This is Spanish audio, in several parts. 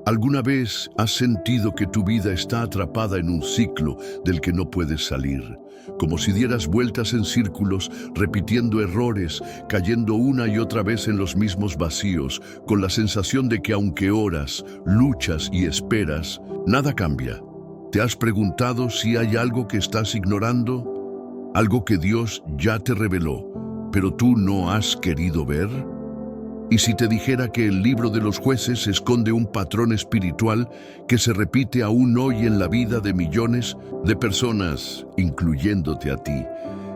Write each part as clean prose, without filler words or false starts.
¿Alguna vez has sentido que tu vida está atrapada en un ciclo del que no puedes salir? Como si dieras vueltas en círculos, repitiendo errores, cayendo una y otra vez en los mismos vacíos, con la sensación de que aunque oras, luchas y esperas, nada cambia. ¿Te has preguntado si hay algo que estás ignorando? ¿Algo que Dios ya te reveló, pero tú no has querido ver? ¿Y si te dijera que el libro de los jueces esconde un patrón espiritual que se repite aún hoy en la vida de millones de personas, incluyéndote a ti,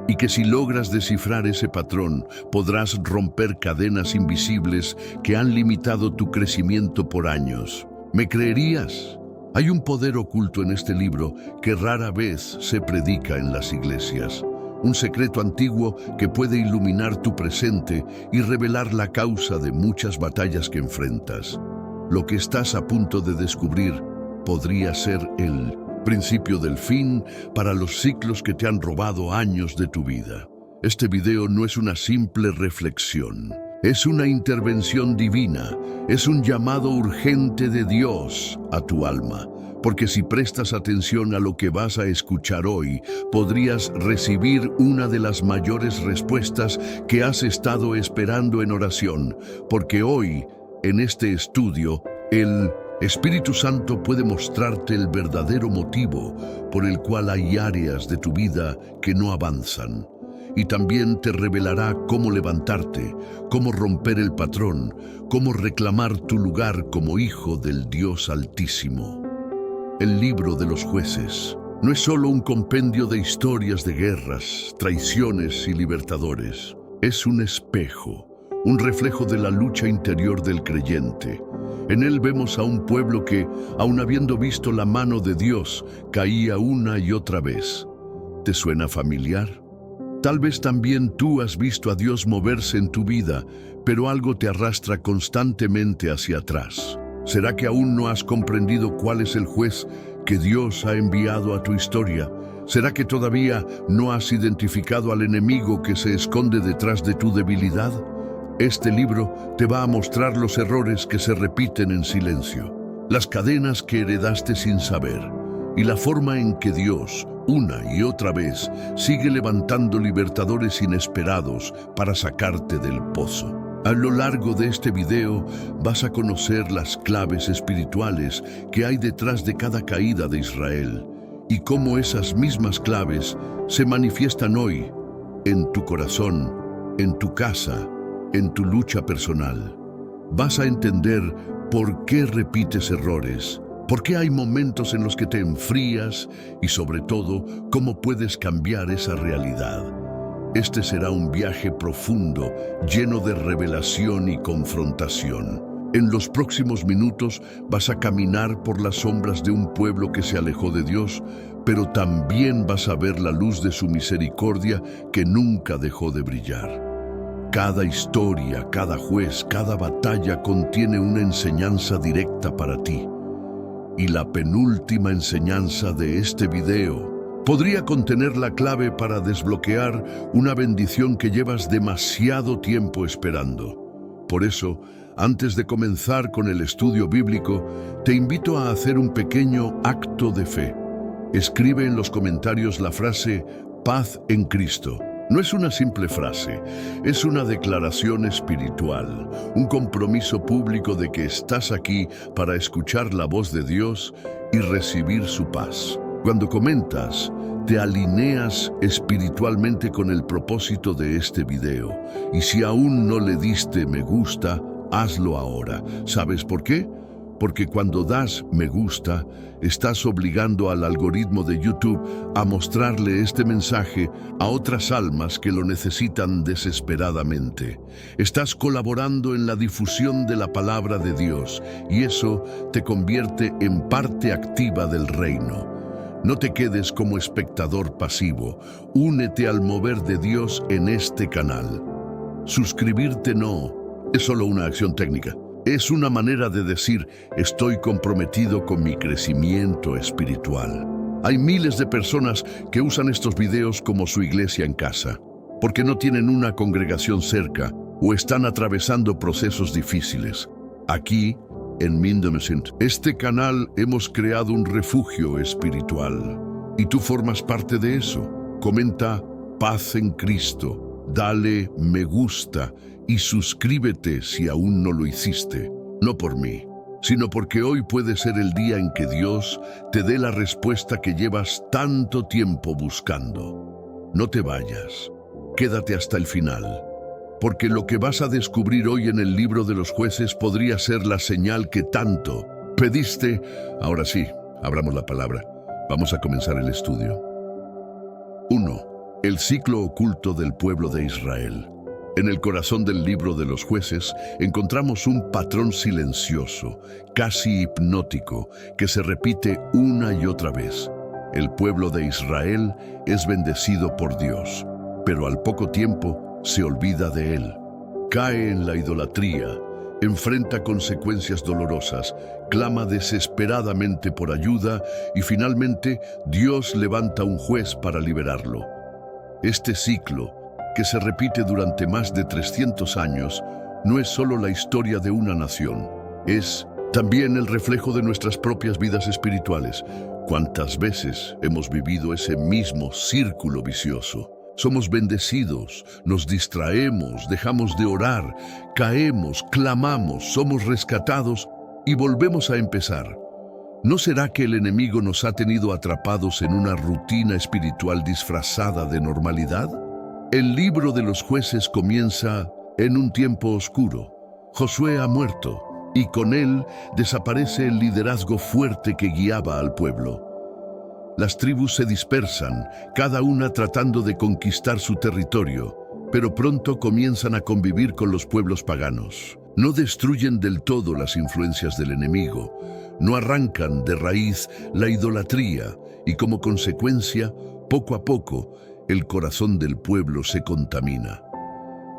y que si logras descifrar ese patrón, podrás romper cadenas invisibles que han limitado tu crecimiento por años? ¿Me creerías? Hay un poder oculto en este libro que rara vez se predica en las iglesias. Un secreto antiguo que puede iluminar tu presente y revelar la causa de muchas batallas que enfrentas. Lo que estás a punto de descubrir podría ser el principio del fin para los ciclos que te han robado años de tu vida. Este video no es una simple reflexión. Es una intervención divina, es un llamado urgente de Dios a tu alma. Porque si prestas atención a lo que vas a escuchar hoy, podrías recibir una de las mayores respuestas que has estado esperando en oración. Porque hoy, en este estudio, el Espíritu Santo puede mostrarte el verdadero motivo por el cual hay áreas de tu vida que no avanzan. Y también te revelará cómo levantarte, cómo romper el patrón, cómo reclamar tu lugar como hijo del Dios Altísimo. El libro de los jueces no es solo un compendio de historias de guerras, traiciones y libertadores. Es un espejo, un reflejo de la lucha interior del creyente. En él vemos a un pueblo que, aun habiendo visto la mano de Dios, caía una y otra vez. ¿Te suena familiar? Tal vez también tú has visto a Dios moverse en tu vida, pero algo te arrastra constantemente hacia atrás. ¿Será que aún no has comprendido cuál es el juez que Dios ha enviado a tu historia? ¿Será que todavía no has identificado al enemigo que se esconde detrás de tu debilidad? Este libro te va a mostrar los errores que se repiten en silencio, las cadenas que heredaste sin saber, y la forma en que Dios, una y otra vez, sigue levantando libertadores inesperados para sacarte del pozo. A lo largo de este video vas a conocer las claves espirituales que hay detrás de cada caída de Israel y cómo esas mismas claves se manifiestan hoy en tu corazón, en tu casa, en tu lucha personal. Vas a entender por qué repites errores, por qué hay momentos en los que te enfrías y sobre todo cómo puedes cambiar esa realidad. Este será un viaje profundo, lleno de revelación y confrontación. En los próximos minutos vas a caminar por las sombras de un pueblo que se alejó de Dios, pero también vas a ver la luz de su misericordia que nunca dejó de brillar. Cada historia, cada juez, cada batalla contiene una enseñanza directa para ti. Y la penúltima enseñanza de este video podría contener la clave para desbloquear una bendición que llevas demasiado tiempo esperando. Por eso, antes de comenzar con el estudio bíblico, te invito a hacer un pequeño acto de fe. Escribe en los comentarios la frase "paz en Cristo". No es una simple frase, es una declaración espiritual, un compromiso público de que estás aquí para escuchar la voz de Dios y recibir su paz. Cuando comentas, te alineas espiritualmente con el propósito de este video. Y si aún no le diste me gusta, hazlo ahora. ¿Sabes por qué? Porque cuando das me gusta, estás obligando al algoritmo de YouTube a mostrarle este mensaje a otras almas que lo necesitan desesperadamente. Estás colaborando en la difusión de la palabra de Dios y eso te convierte en parte activa del reino. No te quedes como espectador pasivo. Únete al mover de Dios en este canal. Suscribirte no es solo una acción técnica. Es una manera de decir, estoy comprometido con mi crecimiento espiritual. Hay miles de personas que usan estos videos como su iglesia en casa, porque no tienen una congregación cerca, o están atravesando procesos difíciles. Aquí, en Mindemesint, este canal hemos creado un refugio espiritual. Y tú formas parte de eso. Comenta Paz en Cristo, dale me gusta y suscríbete si aún no lo hiciste. No por mí, sino porque hoy puede ser el día en que Dios te dé la respuesta que llevas tanto tiempo buscando. No te vayas, quédate hasta el final, porque lo que vas a descubrir hoy en el libro de los jueces podría ser la señal que tanto pediste. Ahora sí, abramos la palabra. Vamos a comenzar el estudio. 1. El ciclo oculto del pueblo de Israel. En el corazón del libro de los jueces encontramos un patrón silencioso, casi hipnótico, que se repite una y otra vez. El pueblo de Israel es bendecido por Dios, pero al poco tiempo se olvida de él. Cae en la idolatría, enfrenta consecuencias dolorosas, clama desesperadamente por ayuda y finalmente Dios levanta un juez para liberarlo. Este ciclo, que se repite durante más de 300 años, no es solo la historia de una nación, es también el reflejo de nuestras propias vidas espirituales. ¿Cuántas veces hemos vivido ese mismo círculo vicioso? Somos bendecidos, nos distraemos, dejamos de orar, caemos, clamamos, somos rescatados y volvemos a empezar. ¿No será que el enemigo nos ha tenido atrapados en una rutina espiritual disfrazada de normalidad? El libro de los jueces comienza en un tiempo oscuro. Josué ha muerto y con él desaparece el liderazgo fuerte que guiaba al pueblo. Las tribus se dispersan, cada una tratando de conquistar su territorio, pero pronto comienzan a convivir con los pueblos paganos. No destruyen del todo las influencias del enemigo, no arrancan de raíz la idolatría y como consecuencia, poco a poco, el corazón del pueblo se contamina.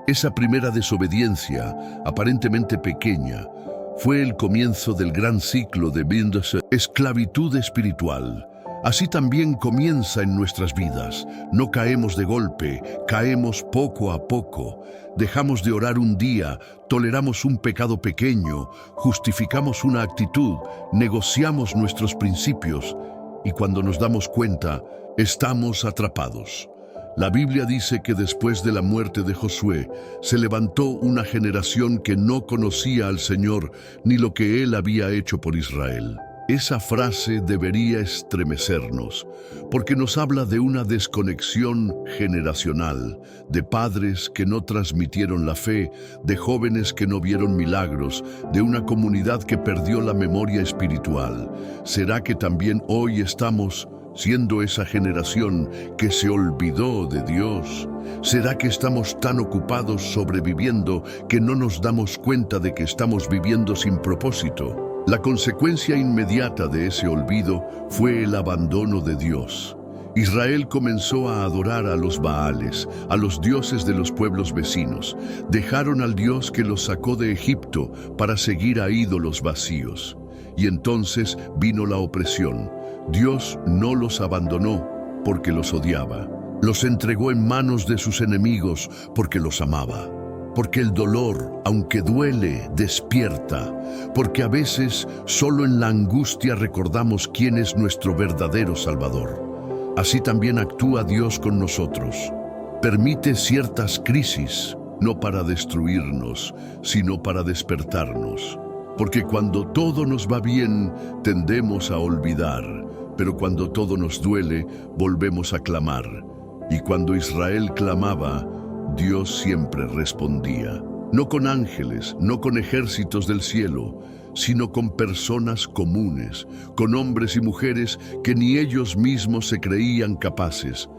Esa primera desobediencia, aparentemente pequeña, fue el comienzo del gran ciclo de esclavitud espiritual. Así también comienza en nuestras vidas. No caemos de golpe, caemos poco a poco. Dejamos de orar un día, toleramos un pecado pequeño, justificamos una actitud, negociamos nuestros principios y cuando nos damos cuenta, estamos atrapados. La Biblia dice que después de la muerte de Josué, se levantó una generación que no conocía al Señor ni lo que Él había hecho por Israel. Esa frase debería estremecernos, porque nos habla de una desconexión generacional, de padres que no transmitieron la fe, de jóvenes que no vieron milagros, de una comunidad que perdió la memoria espiritual. ¿Será que también hoy estamos siendo esa generación que se olvidó de Dios? ¿Será que estamos tan ocupados sobreviviendo que no nos damos cuenta de que estamos viviendo sin propósito? La consecuencia inmediata de ese olvido fue el abandono de Dios. Israel comenzó a adorar a los Baales, a los dioses de los pueblos vecinos. Dejaron al Dios que los sacó de Egipto para seguir a ídolos vacíos. Y entonces vino la opresión. Dios no los abandonó porque los odiaba. Los entregó en manos de sus enemigos porque los amaba. Porque el dolor, aunque duele, despierta. Porque a veces solo en la angustia recordamos quién es nuestro verdadero Salvador. Así también actúa Dios con nosotros. Permite ciertas crisis, no para destruirnos, sino para despertarnos. Porque cuando todo nos va bien, tendemos a olvidar. Pero cuando todo nos duele, volvemos a clamar. Y cuando Israel clamaba, Dios siempre respondía. No con ángeles, no con ejércitos del cielo, sino con personas comunes, con hombres y mujeres que ni ellos mismos se creían capaces.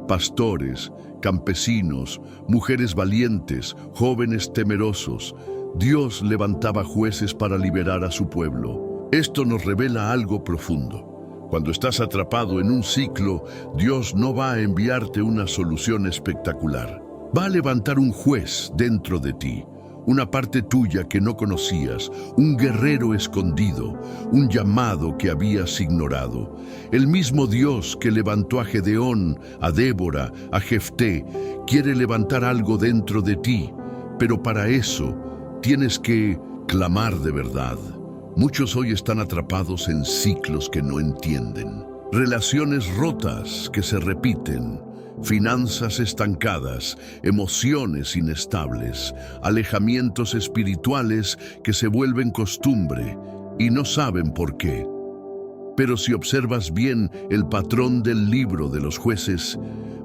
Pastores, campesinos, mujeres valientes, jóvenes temerosos. Dios levantaba jueces para liberar a su pueblo. Esto nos revela algo profundo. Cuando estás atrapado en un ciclo, Dios no va a enviarte una solución espectacular. Va a levantar un juez dentro de ti, una parte tuya que no conocías, un guerrero escondido, un llamado que habías ignorado. El mismo Dios que levantó a Gedeón, a Débora, a Jefté, quiere levantar algo dentro de ti, Pero para eso tienes que clamar de verdad. Muchos hoy están atrapados en ciclos que no entienden, relaciones rotas que se repiten, finanzas estancadas, emociones inestables, alejamientos espirituales que se vuelven costumbre y no saben por qué. Pero si observas bien el patrón del libro de los jueces,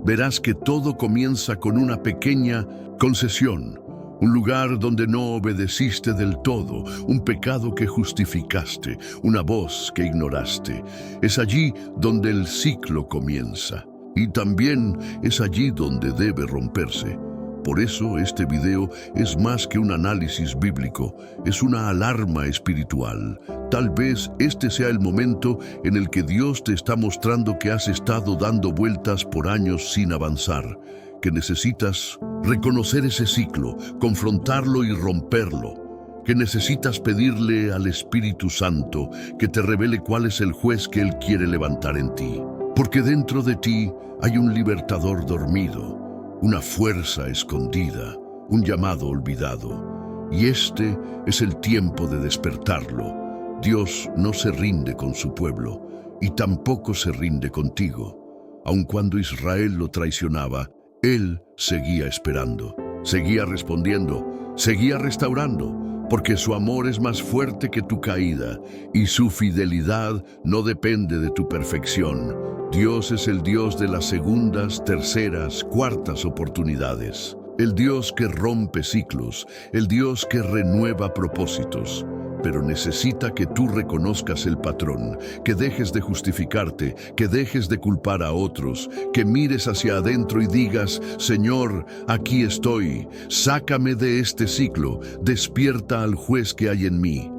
verás que todo comienza con una pequeña concesión, un lugar donde no obedeciste del todo, un pecado que justificaste, una voz que ignoraste. Es allí donde el ciclo comienza. Y también es allí donde debe romperse. Por eso este video es más que un análisis bíblico, es una alarma espiritual. Tal vez este sea el momento en el que Dios te está mostrando que has estado dando vueltas por años sin avanzar, que necesitas reconocer ese ciclo, confrontarlo y romperlo, que necesitas pedirle al Espíritu Santo que te revele cuál es el juez que Él quiere levantar en ti. Porque dentro de ti hay un libertador dormido, una fuerza escondida, un llamado olvidado. Y este es el tiempo de despertarlo. Dios no se rinde con su pueblo y tampoco se rinde contigo. Aun cuando Israel lo traicionaba, Él seguía esperando, seguía respondiendo, seguía restaurando, porque su amor es más fuerte que tu caída y su fidelidad no depende de tu perfección. Dios es el Dios de las segundas, terceras, cuartas oportunidades. El Dios que rompe ciclos, el Dios que renueva propósitos. Pero necesita que tú reconozcas el patrón, que dejes de justificarte, que dejes de culpar a otros, que mires hacia adentro y digas: Señor, aquí estoy, sácame de este ciclo, despierta al juez que hay en mí.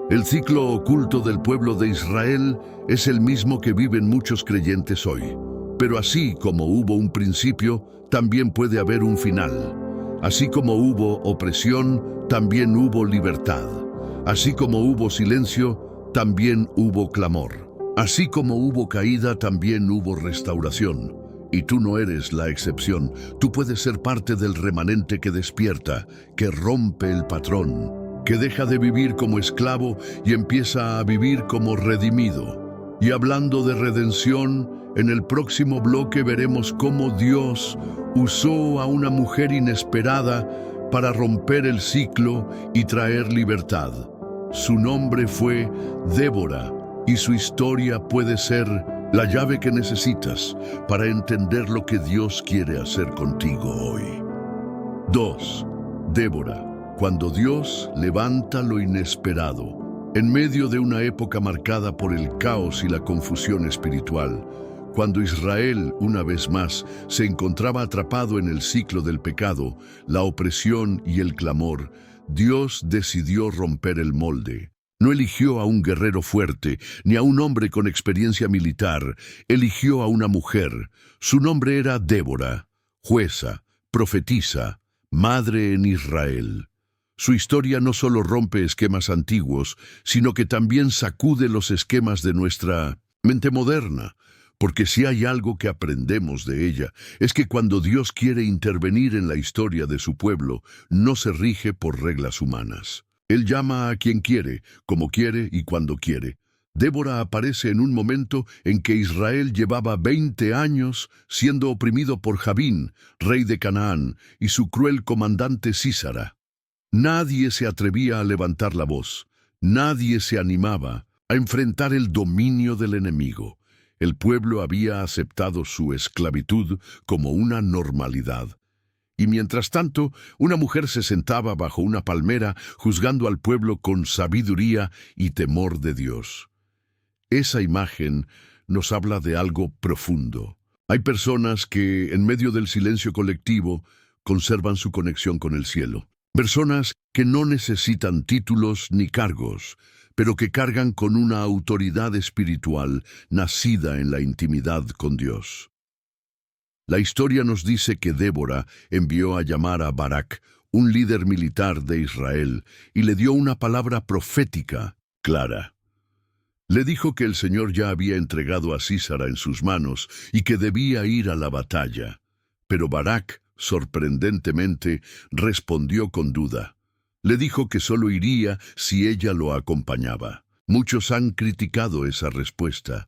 El ciclo oculto del pueblo de Israel es el mismo que viven muchos creyentes hoy. Pero así como hubo un principio, también puede haber un final. Así como hubo opresión, también hubo libertad. Así como hubo silencio, también hubo clamor. Así como hubo caída, también hubo restauración. Y tú no eres la excepción. Tú puedes ser parte del remanente que despierta, que rompe el patrón, que deja de vivir como esclavo y empieza a vivir como redimido. Y hablando de redención, en el próximo bloque veremos cómo Dios usó a una mujer inesperada para romper el ciclo y traer libertad. Su nombre fue Débora y su historia puede ser la llave que necesitas para entender lo que Dios quiere hacer contigo hoy. 2. Débora. Cuando Dios levanta lo inesperado, en medio de una época marcada por el caos y la confusión espiritual, cuando Israel, una vez más, se encontraba atrapado en el ciclo del pecado, la opresión y el clamor, Dios decidió romper el molde. No eligió a un guerrero fuerte, ni a un hombre con experiencia militar, eligió a una mujer. Su nombre era Débora, jueza, profetisa, madre en Israel. Su historia no solo rompe esquemas antiguos, sino que también sacude los esquemas de nuestra mente moderna. Porque si hay algo que aprendemos de ella, es que cuando Dios quiere intervenir en la historia de su pueblo, no se rige por reglas humanas. Él llama a quien quiere, como quiere y cuando quiere. Débora aparece en un momento en que Israel llevaba 20 años siendo oprimido por Jabín, rey de Canaán, y su cruel comandante Sísara. Nadie se atrevía a levantar la voz, nadie se animaba a enfrentar el dominio del enemigo. El pueblo había aceptado su esclavitud como una normalidad. Y mientras tanto, una mujer se sentaba bajo una palmera juzgando al pueblo con sabiduría y temor de Dios. Esa imagen nos habla de algo profundo. Hay personas que, en medio del silencio colectivo, conservan su conexión con el cielo. Personas que no necesitan títulos ni cargos, pero que cargan con una autoridad espiritual nacida en la intimidad con Dios. La historia nos dice que Débora envió a llamar a Barak, un líder militar de Israel, y le dio una palabra profética clara. Le dijo que el Señor ya había entregado a Sísara en sus manos y que debía ir a la batalla. Pero Barak sorprendentemente, respondió con duda. Le dijo que solo iría si ella lo acompañaba. Muchos han criticado esa respuesta,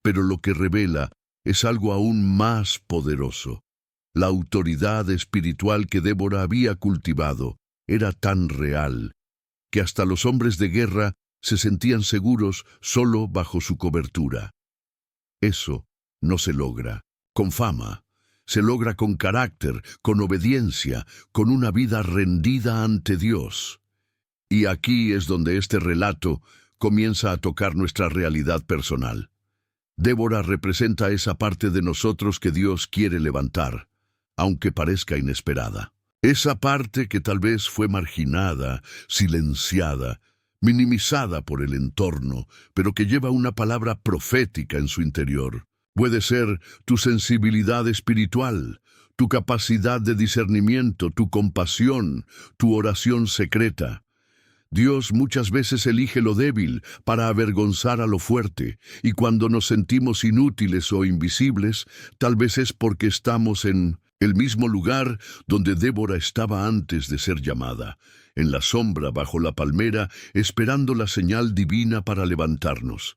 pero lo que revela es algo aún más poderoso. La autoridad espiritual que Débora había cultivado era tan real que hasta los hombres de guerra se sentían seguros solo bajo su cobertura. Eso no se logra con fama, se logra con carácter, con obediencia, con una vida rendida ante Dios. Y aquí es donde este relato comienza a tocar nuestra realidad personal. Débora representa esa parte de nosotros que Dios quiere levantar, aunque parezca inesperada. Esa parte que tal vez fue marginada, silenciada, minimizada por el entorno, pero que lleva una palabra profética en su interior. Puede ser tu sensibilidad espiritual, tu capacidad de discernimiento, tu compasión, tu oración secreta. Dios muchas veces elige lo débil para avergonzar a lo fuerte, y cuando nos sentimos inútiles o invisibles, tal vez es porque estamos en el mismo lugar donde Débora estaba antes de ser llamada, en la sombra bajo la palmera, esperando la señal divina para levantarnos.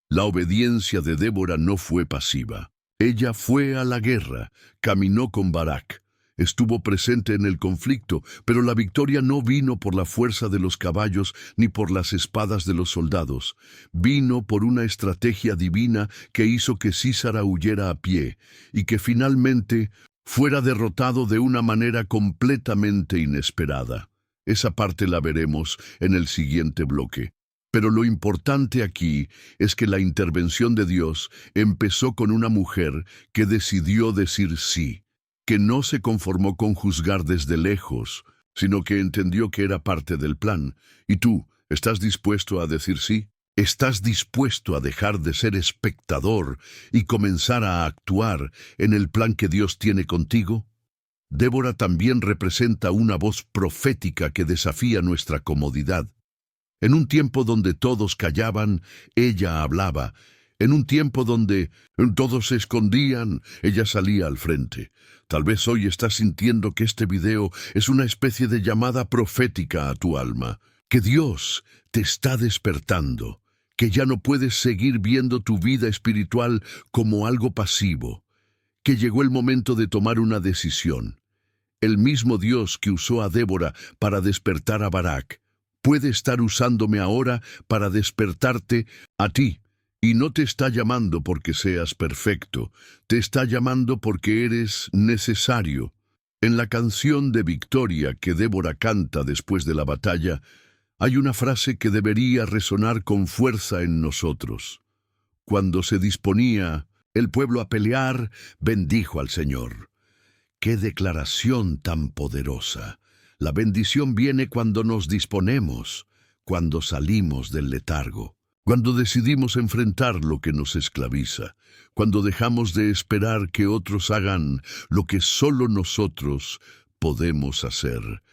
La obediencia de Débora no fue pasiva. Ella fue a la guerra, caminó con Barak, estuvo presente en el conflicto, pero la victoria no vino por la fuerza de los caballos ni por las espadas de los soldados. Vino por una estrategia divina que hizo que Sísara huyera a pie y que finalmente fuera derrotado de una manera completamente inesperada. Esa parte la veremos en el siguiente bloque. Pero lo importante aquí es que la intervención de Dios empezó con una mujer que decidió decir sí, que no se conformó con juzgar desde lejos, sino que entendió que era parte del plan. ¿Y tú, estás dispuesto a decir sí? ¿Estás dispuesto a dejar de ser espectador y comenzar a actuar en el plan que Dios tiene contigo? Débora también representa una voz profética que desafía nuestra comodidad. En un tiempo donde todos callaban, ella hablaba. En un tiempo donde todos se escondían, ella salía al frente. Tal vez hoy estás sintiendo que este video es una especie de llamada profética a tu alma, que Dios te está despertando, que ya no puedes seguir viendo tu vida espiritual como algo pasivo, que llegó el momento de tomar una decisión. El mismo Dios que usó a Débora para despertar a Barak, puede estar usándome ahora para despertarte a ti. Y no te está llamando porque seas perfecto, te está llamando porque eres necesario. En la canción de victoria que Débora canta después de la batalla, hay una frase que debería resonar con fuerza en nosotros. Cuando se disponía el pueblo a pelear, bendijo al Señor. ¡Qué declaración tan poderosa! La bendición viene cuando nos disponemos, cuando salimos del letargo, cuando decidimos enfrentar lo que nos esclaviza, cuando dejamos de esperar que otros hagan lo que solo nosotros podemos hacer.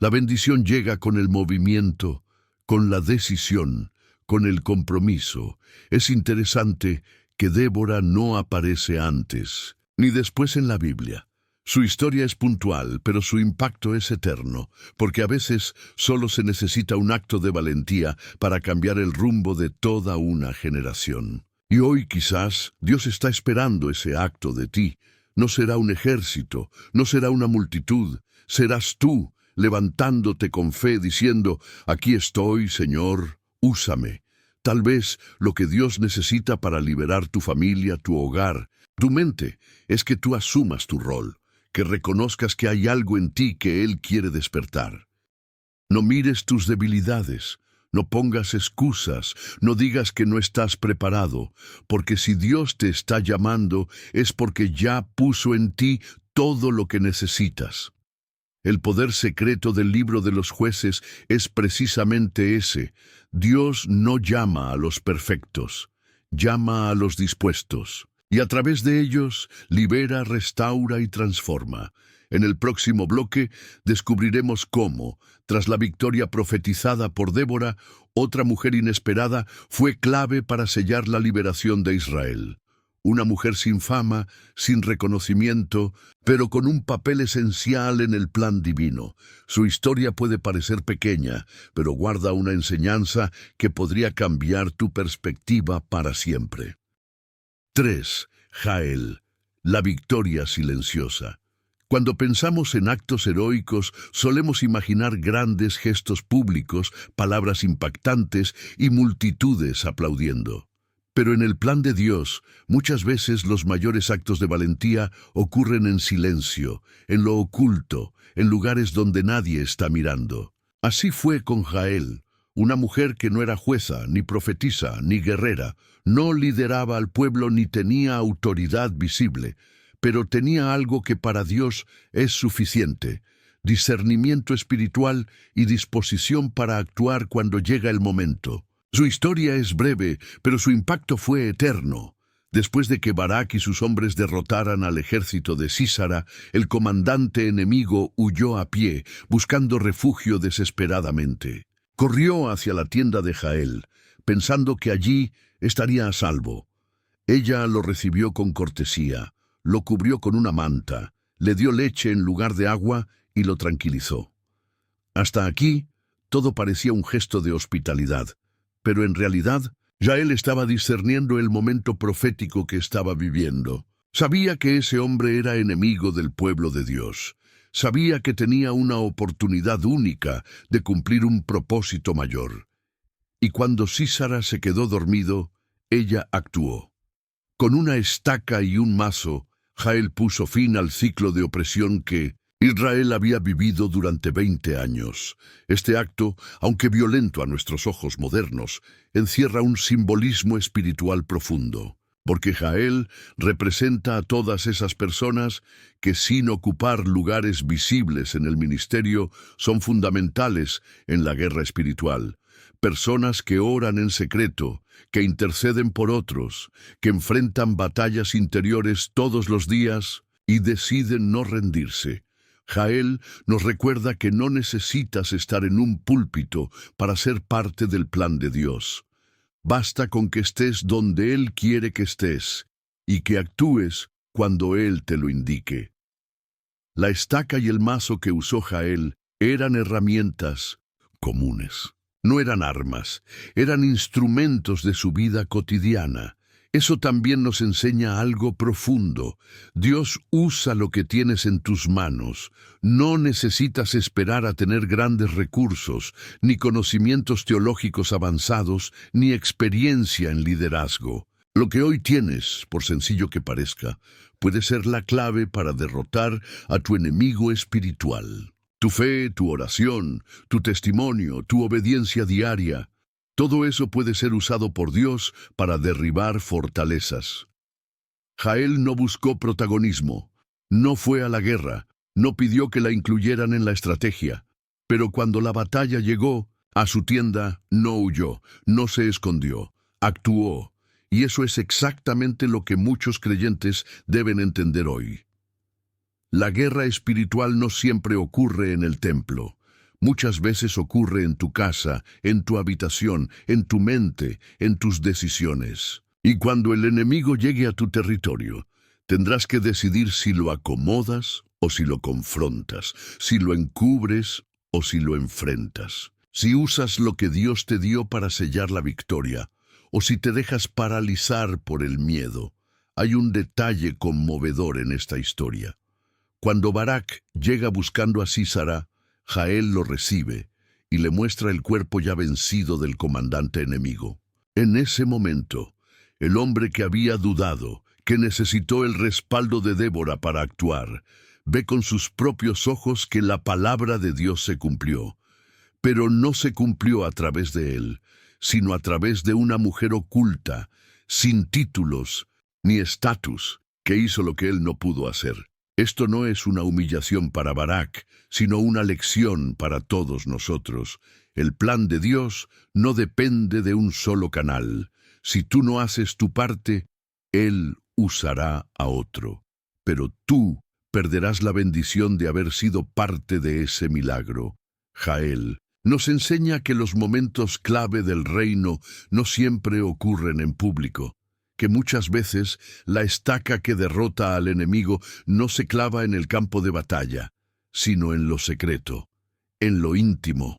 La bendición llega con el movimiento, con la decisión, con el compromiso. Es interesante que Débora no aparece antes ni después en la Biblia. Su historia es puntual, pero su impacto es eterno, porque a veces solo se necesita un acto de valentía para cambiar el rumbo de toda una generación. Y hoy quizás Dios está esperando ese acto de ti. No será un ejército, no será una multitud, serás tú levantándote con fe diciendo, aquí estoy, Señor, úsame. Tal vez lo que Dios necesita para liberar tu familia, tu hogar, tu mente, es que tú asumas tu rol, que reconozcas que hay algo en ti que Él quiere despertar. No mires tus debilidades, no pongas excusas, no digas que no estás preparado, porque si Dios te está llamando es porque ya puso en ti todo lo que necesitas. El poder secreto del libro de los jueces es precisamente ese. Dios no llama a los perfectos, llama a los dispuestos. Y a través de ellos libera, restaura y transforma. En el próximo bloque descubriremos cómo, tras la victoria profetizada por Débora, otra mujer inesperada fue clave para sellar la liberación de Israel. Una mujer sin fama, sin reconocimiento, pero con un papel esencial en el plan divino. Su historia puede parecer pequeña, pero guarda una enseñanza que podría cambiar tu perspectiva para siempre. 3. Jael, la victoria silenciosa. Cuando pensamos en actos heroicos, solemos imaginar grandes gestos públicos, palabras impactantes y multitudes aplaudiendo. Pero en el plan de Dios, muchas veces los mayores actos de valentía ocurren en silencio, en lo oculto, en lugares donde nadie está mirando. Así fue con Jael, una mujer que no era jueza, ni profetisa, ni guerrera, no lideraba al pueblo ni tenía autoridad visible, pero tenía algo que para Dios es suficiente: discernimiento espiritual y disposición para actuar cuando llega el momento. Su historia es breve, pero su impacto fue eterno. Después de que Barak y sus hombres derrotaran al ejército de Sísara, el comandante enemigo huyó a pie, buscando refugio desesperadamente. Corrió hacia la tienda de Jael, pensando que allí estaría a salvo. Ella lo recibió con cortesía, lo cubrió con una manta, le dio leche en lugar de agua y lo tranquilizó. Hasta aquí, todo parecía un gesto de hospitalidad. Pero en realidad, Jael estaba discerniendo el momento profético que estaba viviendo. Sabía que ese hombre era enemigo del pueblo de Dios. Sabía que tenía una oportunidad única de cumplir un propósito mayor. Y cuando Sísara se quedó dormido, ella actuó. Con una estaca y un mazo, Jael puso fin al ciclo de opresión que Israel había vivido durante 20 años. Este acto, aunque violento a nuestros ojos modernos, encierra un simbolismo espiritual profundo, porque Jael representa a todas esas personas que, sin ocupar lugares visibles en el ministerio, son fundamentales en la guerra espiritual. Personas que oran en secreto, que interceden por otros, que enfrentan batallas interiores todos los días y deciden no rendirse. Jael nos recuerda que no necesitas estar en un púlpito para ser parte del plan de Dios. Basta con que estés donde Él quiere que estés y que actúes cuando Él te lo indique. La estaca y el mazo que usó Jael eran herramientas comunes. No eran armas, eran instrumentos de su vida cotidiana. Eso también nos enseña algo profundo. Dios usa lo que tienes en tus manos. No necesitas esperar a tener grandes recursos, ni conocimientos teológicos avanzados, ni experiencia en liderazgo. Lo que hoy tienes, por sencillo que parezca, puede ser la clave para derrotar a tu enemigo espiritual. Tu fe, tu oración, tu testimonio, tu obediencia diaria. Todo eso puede ser usado por Dios para derribar fortalezas. Jael no buscó protagonismo, no fue a la guerra, no pidió que la incluyeran en la estrategia, pero cuando la batalla llegó a su tienda, no huyó, no se escondió, actuó, y eso es exactamente lo que muchos creyentes deben entender hoy. La guerra espiritual no siempre ocurre en el templo. Muchas veces ocurre en tu casa, en tu habitación, en tu mente, en tus decisiones. Y cuando el enemigo llegue a tu territorio, tendrás que decidir si lo acomodas o si lo confrontas, si lo encubres o si lo enfrentas, si usas lo que Dios te dio para sellar la victoria o si te dejas paralizar por el miedo. Hay un detalle conmovedor en esta historia. Cuando Barak llega buscando a Sísara, Jael lo recibe y le muestra el cuerpo ya vencido del comandante enemigo. En ese momento, el hombre que había dudado, que necesitó el respaldo de Débora para actuar, ve con sus propios ojos que la palabra de Dios se cumplió. Pero no se cumplió a través de él, sino a través de una mujer oculta, sin títulos ni estatus, que hizo lo que él no pudo hacer. Esto no es una humillación para Barak, sino una lección para todos nosotros. El plan de Dios no depende de un solo canal. Si tú no haces tu parte, Él usará a otro. Pero tú perderás la bendición de haber sido parte de ese milagro. Jael nos enseña que los momentos clave del reino no siempre ocurren en público, que muchas veces la estaca que derrota al enemigo no se clava en el campo de batalla, sino en lo secreto, en lo íntimo,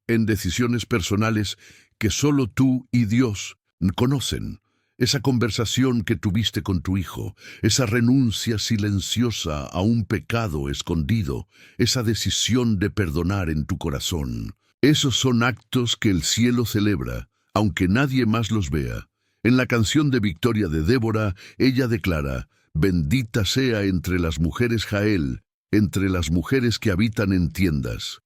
en decisiones personales que solo tú y Dios conocen. Esa conversación que tuviste con tu hijo, esa renuncia silenciosa a un pecado escondido, esa decisión de perdonar en tu corazón. Esos son actos que el cielo celebra, aunque nadie más los vea. En la canción de victoria de Débora, ella declara: «Bendita sea entre las mujeres Jael, entre las mujeres que habitan en tiendas».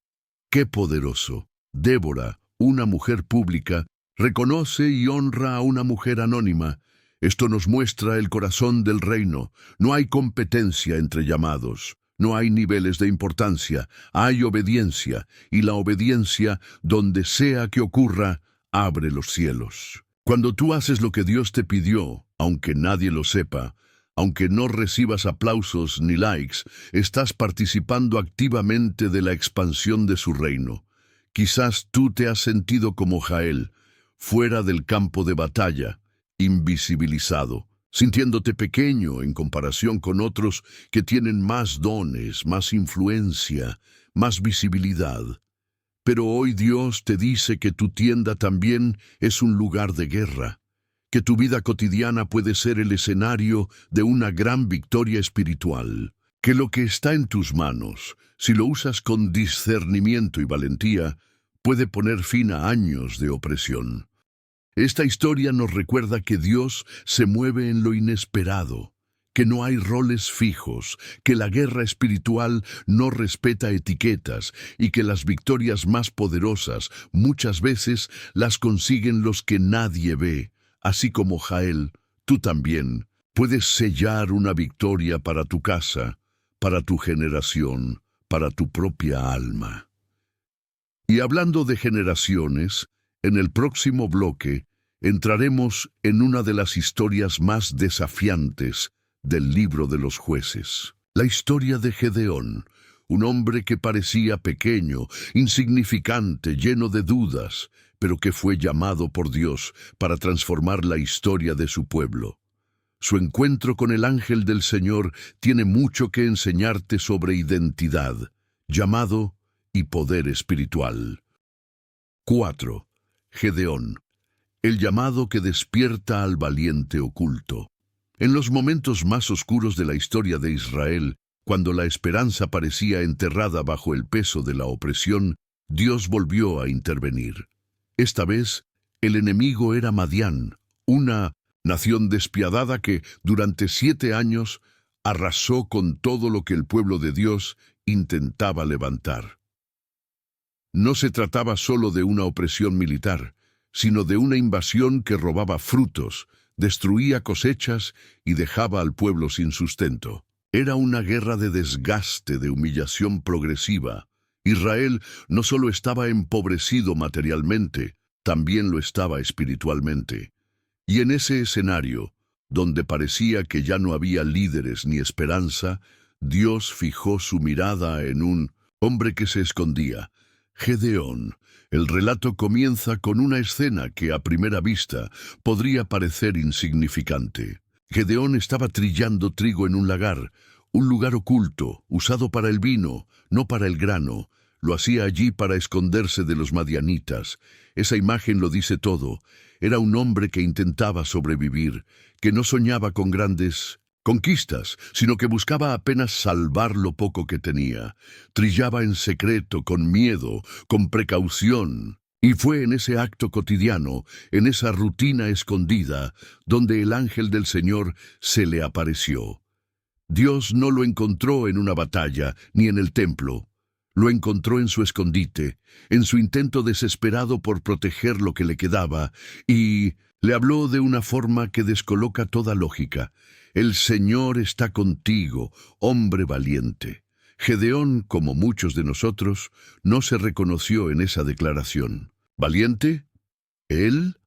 ¡Qué poderoso! Débora, una mujer pública, reconoce y honra a una mujer anónima. Esto nos muestra el corazón del reino. No hay competencia entre llamados. No hay niveles de importancia. Hay obediencia. Y la obediencia, donde sea que ocurra, abre los cielos. Cuando tú haces lo que Dios te pidió, aunque nadie lo sepa, aunque no recibas aplausos ni likes, estás participando activamente de la expansión de su reino. Quizás tú te has sentido como Jael, fuera del campo de batalla, invisibilizado, sintiéndote pequeño en comparación con otros que tienen más dones, más influencia, más visibilidad. Pero hoy Dios te dice que tu tienda también es un lugar de guerra, que tu vida cotidiana puede ser el escenario de una gran victoria espiritual, que lo que está en tus manos, si lo usas con discernimiento y valentía, puede poner fin a años de opresión. Esta historia nos recuerda que Dios se mueve en lo inesperado, que no hay roles fijos, que la guerra espiritual no respeta etiquetas y que las victorias más poderosas muchas veces las consiguen los que nadie ve. Así como Jael, tú también puedes sellar una victoria para tu casa, para tu generación, para tu propia alma. Y hablando de generaciones, en el próximo bloque entraremos en una de las historias más desafiantes del libro de los jueces. La historia de Gedeón, un hombre que parecía pequeño, insignificante, lleno de dudas, pero que fue llamado por Dios para transformar la historia de su pueblo. Su encuentro con el ángel del Señor tiene mucho que enseñarte sobre identidad, llamado y poder espiritual. 4. Gedeón, el llamado que despierta al valiente oculto. En los momentos más oscuros de la historia de Israel, cuando la esperanza parecía enterrada bajo el peso de la opresión, Dios volvió a intervenir. Esta vez, el enemigo era Madián, una nación despiadada que, durante 7 años, arrasó con todo lo que el pueblo de Dios intentaba levantar. No se trataba solo de una opresión militar, sino de una invasión que robaba frutos, destruía cosechas y dejaba al pueblo sin sustento. Era una guerra de desgaste, de humillación progresiva. Israel no solo estaba empobrecido materialmente, también lo estaba espiritualmente. Y en ese escenario, donde parecía que ya no había líderes ni esperanza, Dios fijó su mirada en un hombre que se escondía, Gedeón. El relato comienza con una escena que a primera vista podría parecer insignificante. Gedeón estaba trillando trigo en un lagar, un lugar oculto, usado para el vino, no para el grano. Lo hacía allí para esconderse de los madianitas. Esa imagen lo dice todo. Era un hombre que intentaba sobrevivir, que no soñaba con grandes conquistas, sino que buscaba apenas salvar lo poco que tenía. Trillaba en secreto, con miedo, con precaución. Y fue en ese acto cotidiano, en esa rutina escondida, donde el ángel del Señor se le apareció. Dios no lo encontró en una batalla, ni en el templo. Lo encontró en su escondite, en su intento desesperado por proteger lo que le quedaba, y le habló de una forma que descoloca toda lógica. El Señor está contigo, hombre valiente. Gedeón, como muchos de nosotros, no se reconoció en esa declaración. ¿Valiente? ¿Él?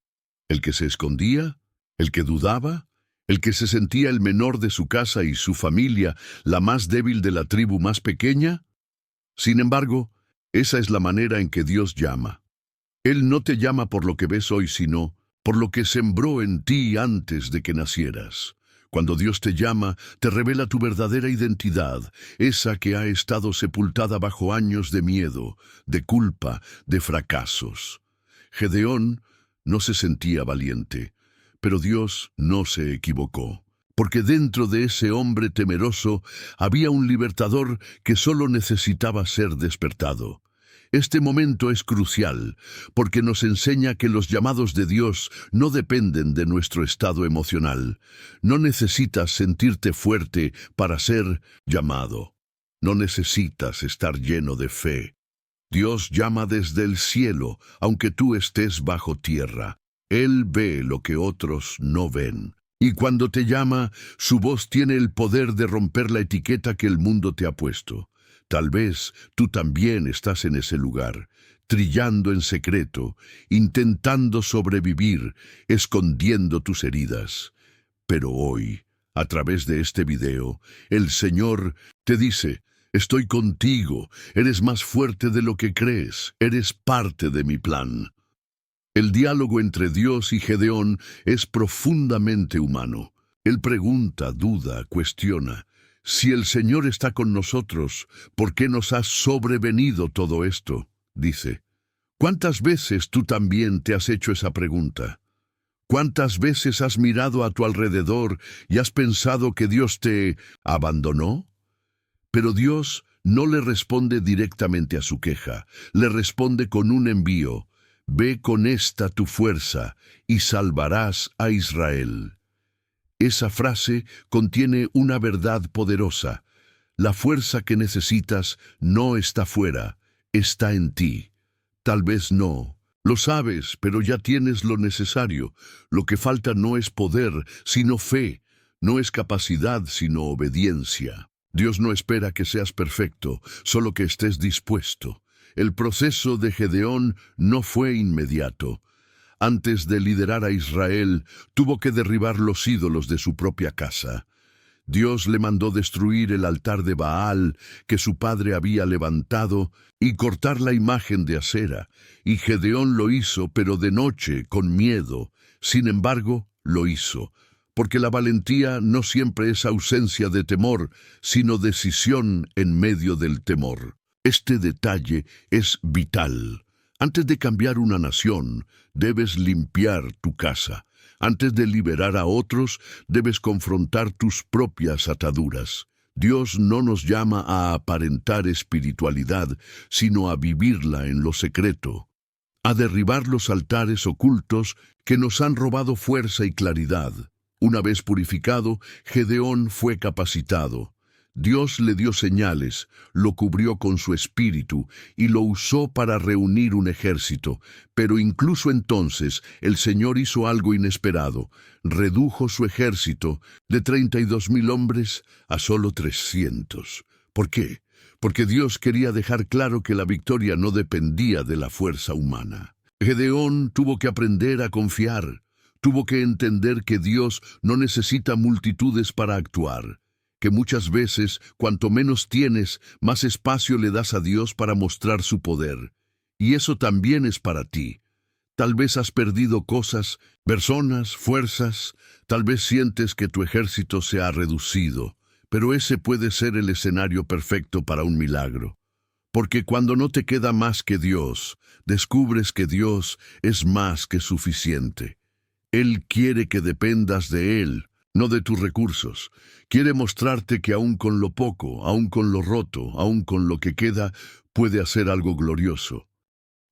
¿El que se escondía? ¿El que dudaba? ¿El que se sentía el menor de su casa y su familia, la más débil de la tribu más pequeña? Sin embargo, esa es la manera en que Dios llama. Él no te llama por lo que ves hoy, sino por lo que sembró en ti antes de que nacieras. Cuando Dios te llama, te revela tu verdadera identidad, esa que ha estado sepultada bajo años de miedo, de culpa, de fracasos. Gedeón no se sentía valiente, pero Dios no se equivocó, porque dentro de ese hombre temeroso había un libertador que solo necesitaba ser despertado. Este momento es crucial, porque nos enseña que los llamados de Dios no dependen de nuestro estado emocional. No necesitas sentirte fuerte para ser llamado. No necesitas estar lleno de fe. Dios llama desde el cielo, aunque tú estés bajo tierra. Él ve lo que otros no ven. Y cuando te llama, su voz tiene el poder de romper la etiqueta que el mundo te ha puesto. Tal vez tú también estás en ese lugar, trillando en secreto, intentando sobrevivir, escondiendo tus heridas. Pero hoy, a través de este video, el Señor te dice: estoy contigo, eres más fuerte de lo que crees, eres parte de mi plan. El diálogo entre Dios y Gedeón es profundamente humano. Él pregunta, duda, cuestiona. Si el Señor está con nosotros, ¿por qué nos ha sobrevenido todo esto? Dice. ¿Cuántas veces tú también te has hecho esa pregunta? ¿Cuántas veces has mirado a tu alrededor y has pensado que Dios te abandonó? Pero Dios no le responde directamente a su queja, le responde con un envío. Ve con esta tu fuerza y salvarás a Israel. Esa frase contiene una verdad poderosa. La fuerza que necesitas no está fuera, está en ti. Tal vez no. Lo sabes, pero ya tienes lo necesario. Lo que falta no es poder, sino fe. No es capacidad, sino obediencia. Dios no espera que seas perfecto, solo que estés dispuesto. El proceso de Gedeón no fue inmediato. Antes de liderar a Israel, tuvo que derribar los ídolos de su propia casa. Dios le mandó destruir el altar de Baal que su padre había levantado y cortar la imagen de Asera. Y Gedeón lo hizo, pero de noche, con miedo. Sin embargo, lo hizo, porque la valentía no siempre es ausencia de temor, sino decisión en medio del temor. Este detalle es vital. Antes de cambiar una nación, debes limpiar tu casa. Antes de liberar a otros, debes confrontar tus propias ataduras. Dios no nos llama a aparentar espiritualidad, sino a vivirla en lo secreto, a derribar los altares ocultos que nos han robado fuerza y claridad. Una vez purificado, Gedeón fue capacitado. Dios le dio señales, lo cubrió con su espíritu y lo usó para reunir un ejército. Pero incluso entonces el Señor hizo algo inesperado. Redujo su ejército de 32,000 hombres a solo 300. ¿Por qué? Porque Dios quería dejar claro que la victoria no dependía de la fuerza humana. Gedeón tuvo que aprender a confiar. Tuvo que entender que Dios no necesita multitudes para actuar. Que muchas veces, cuanto menos tienes, más espacio le das a Dios para mostrar su poder. Y eso también es para ti. Tal vez has perdido cosas, personas, fuerzas, tal vez sientes que tu ejército se ha reducido, pero ese puede ser el escenario perfecto para un milagro. Porque cuando no te queda más que Dios, descubres que Dios es más que suficiente. Él quiere que dependas de Él, no de tus recursos. Quiere mostrarte que aun con lo poco, aun con lo roto, aun con lo que queda, puede hacer algo glorioso.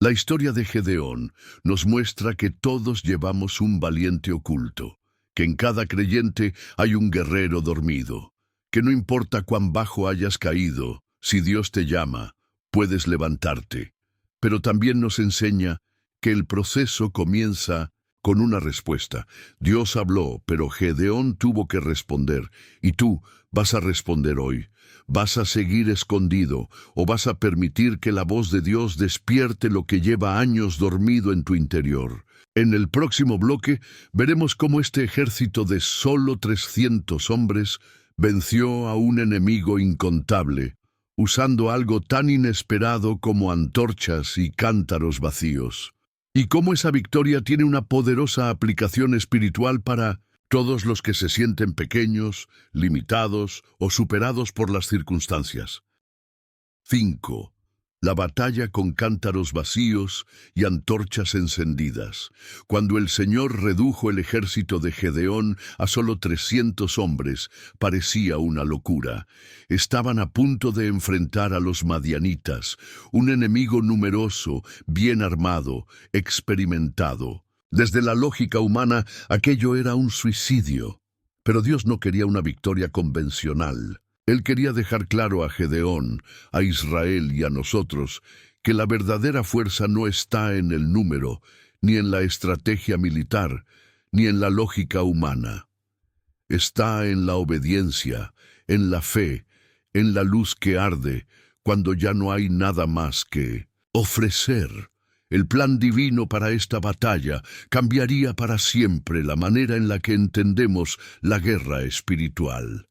La historia de Gedeón nos muestra que todos llevamos un valiente oculto, que en cada creyente hay un guerrero dormido, que no importa cuán bajo hayas caído, si Dios te llama, puedes levantarte. Pero también nos enseña que el proceso comienza con una respuesta. Dios habló, pero Gedeón tuvo que responder. Y tú vas a responder hoy. ¿Vas a seguir escondido o vas a permitir que la voz de Dios despierte lo que lleva años dormido en tu interior? En el próximo bloque veremos cómo este ejército de solo 300 hombres venció a un enemigo incontable, usando algo tan inesperado como antorchas y cántaros vacíos. y cómo esa victoria tiene una poderosa aplicación espiritual para todos los que se sienten pequeños, limitados o superados por las circunstancias. 5. La batalla con cántaros vacíos y antorchas encendidas. Cuando el Señor redujo el ejército de Gedeón a solo 300 hombres, parecía una locura. Estaban a punto de enfrentar a los madianitas, un enemigo numeroso, bien armado, experimentado. Desde la lógica humana, aquello era un suicidio. Pero Dios no quería una victoria convencional. Él quería dejar claro a Gedeón, a Israel y a nosotros que la verdadera fuerza no está en el número, ni en la estrategia militar, ni en la lógica humana. Está en la obediencia, en la fe, en la luz que arde, cuando ya no hay nada más que ofrecer. El plan divino para esta batalla cambiaría para siempre la manera en la que entendemos la guerra espiritual.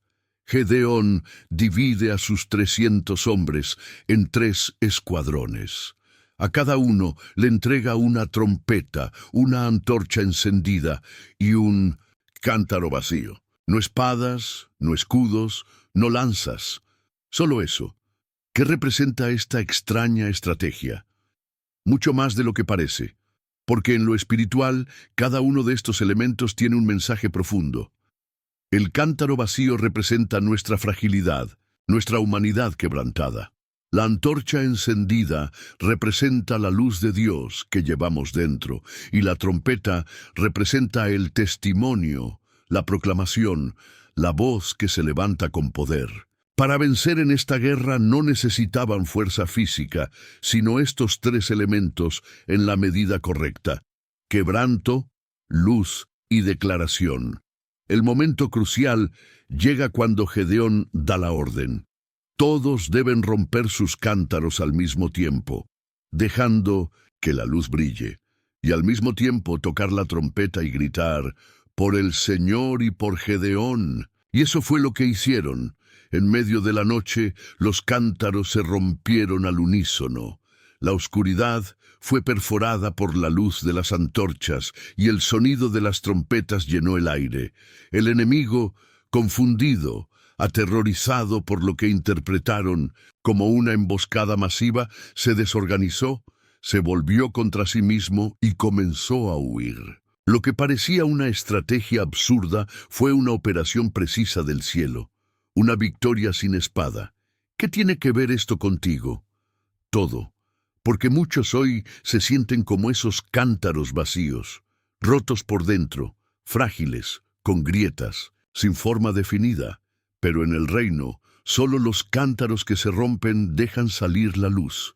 Gedeón divide a sus 300 hombres en 3 escuadrones. A cada uno le entrega una trompeta, una antorcha encendida y un cántaro vacío. No espadas, no escudos, no lanzas. Solo eso. ¿Qué representa esta extraña estrategia? Mucho más de lo que parece, porque en lo espiritual cada uno de estos elementos tiene un mensaje profundo. El cántaro vacío representa nuestra fragilidad, nuestra humanidad quebrantada. La antorcha encendida representa la luz de Dios que llevamos dentro, y la trompeta representa el testimonio, la proclamación, la voz que se levanta con poder. Para vencer en esta guerra no necesitaban fuerza física, sino estos 3 elementos en la medida correcta: quebranto, luz y declaración. El momento crucial llega cuando Gedeón da la orden. Todos deben romper sus cántaros al mismo tiempo, dejando que la luz brille, y al mismo tiempo tocar la trompeta y gritar: «Por el Señor y por Gedeón». Y eso fue lo que hicieron. En medio de la noche, los cántaros se rompieron al unísono. La oscuridad fue perforada por la luz de las antorchas y el sonido de las trompetas llenó el aire. El enemigo, confundido, aterrorizado por lo que interpretaron como una emboscada masiva, se desorganizó, se volvió contra sí mismo y comenzó a huir. Lo que parecía una estrategia absurda fue una operación precisa del cielo, una victoria sin espada. ¿Qué tiene que ver esto contigo? Todo. Porque muchos hoy se sienten como esos cántaros vacíos, rotos por dentro, frágiles, con grietas, sin forma definida. Pero en el reino, solo los cántaros que se rompen dejan salir la luz.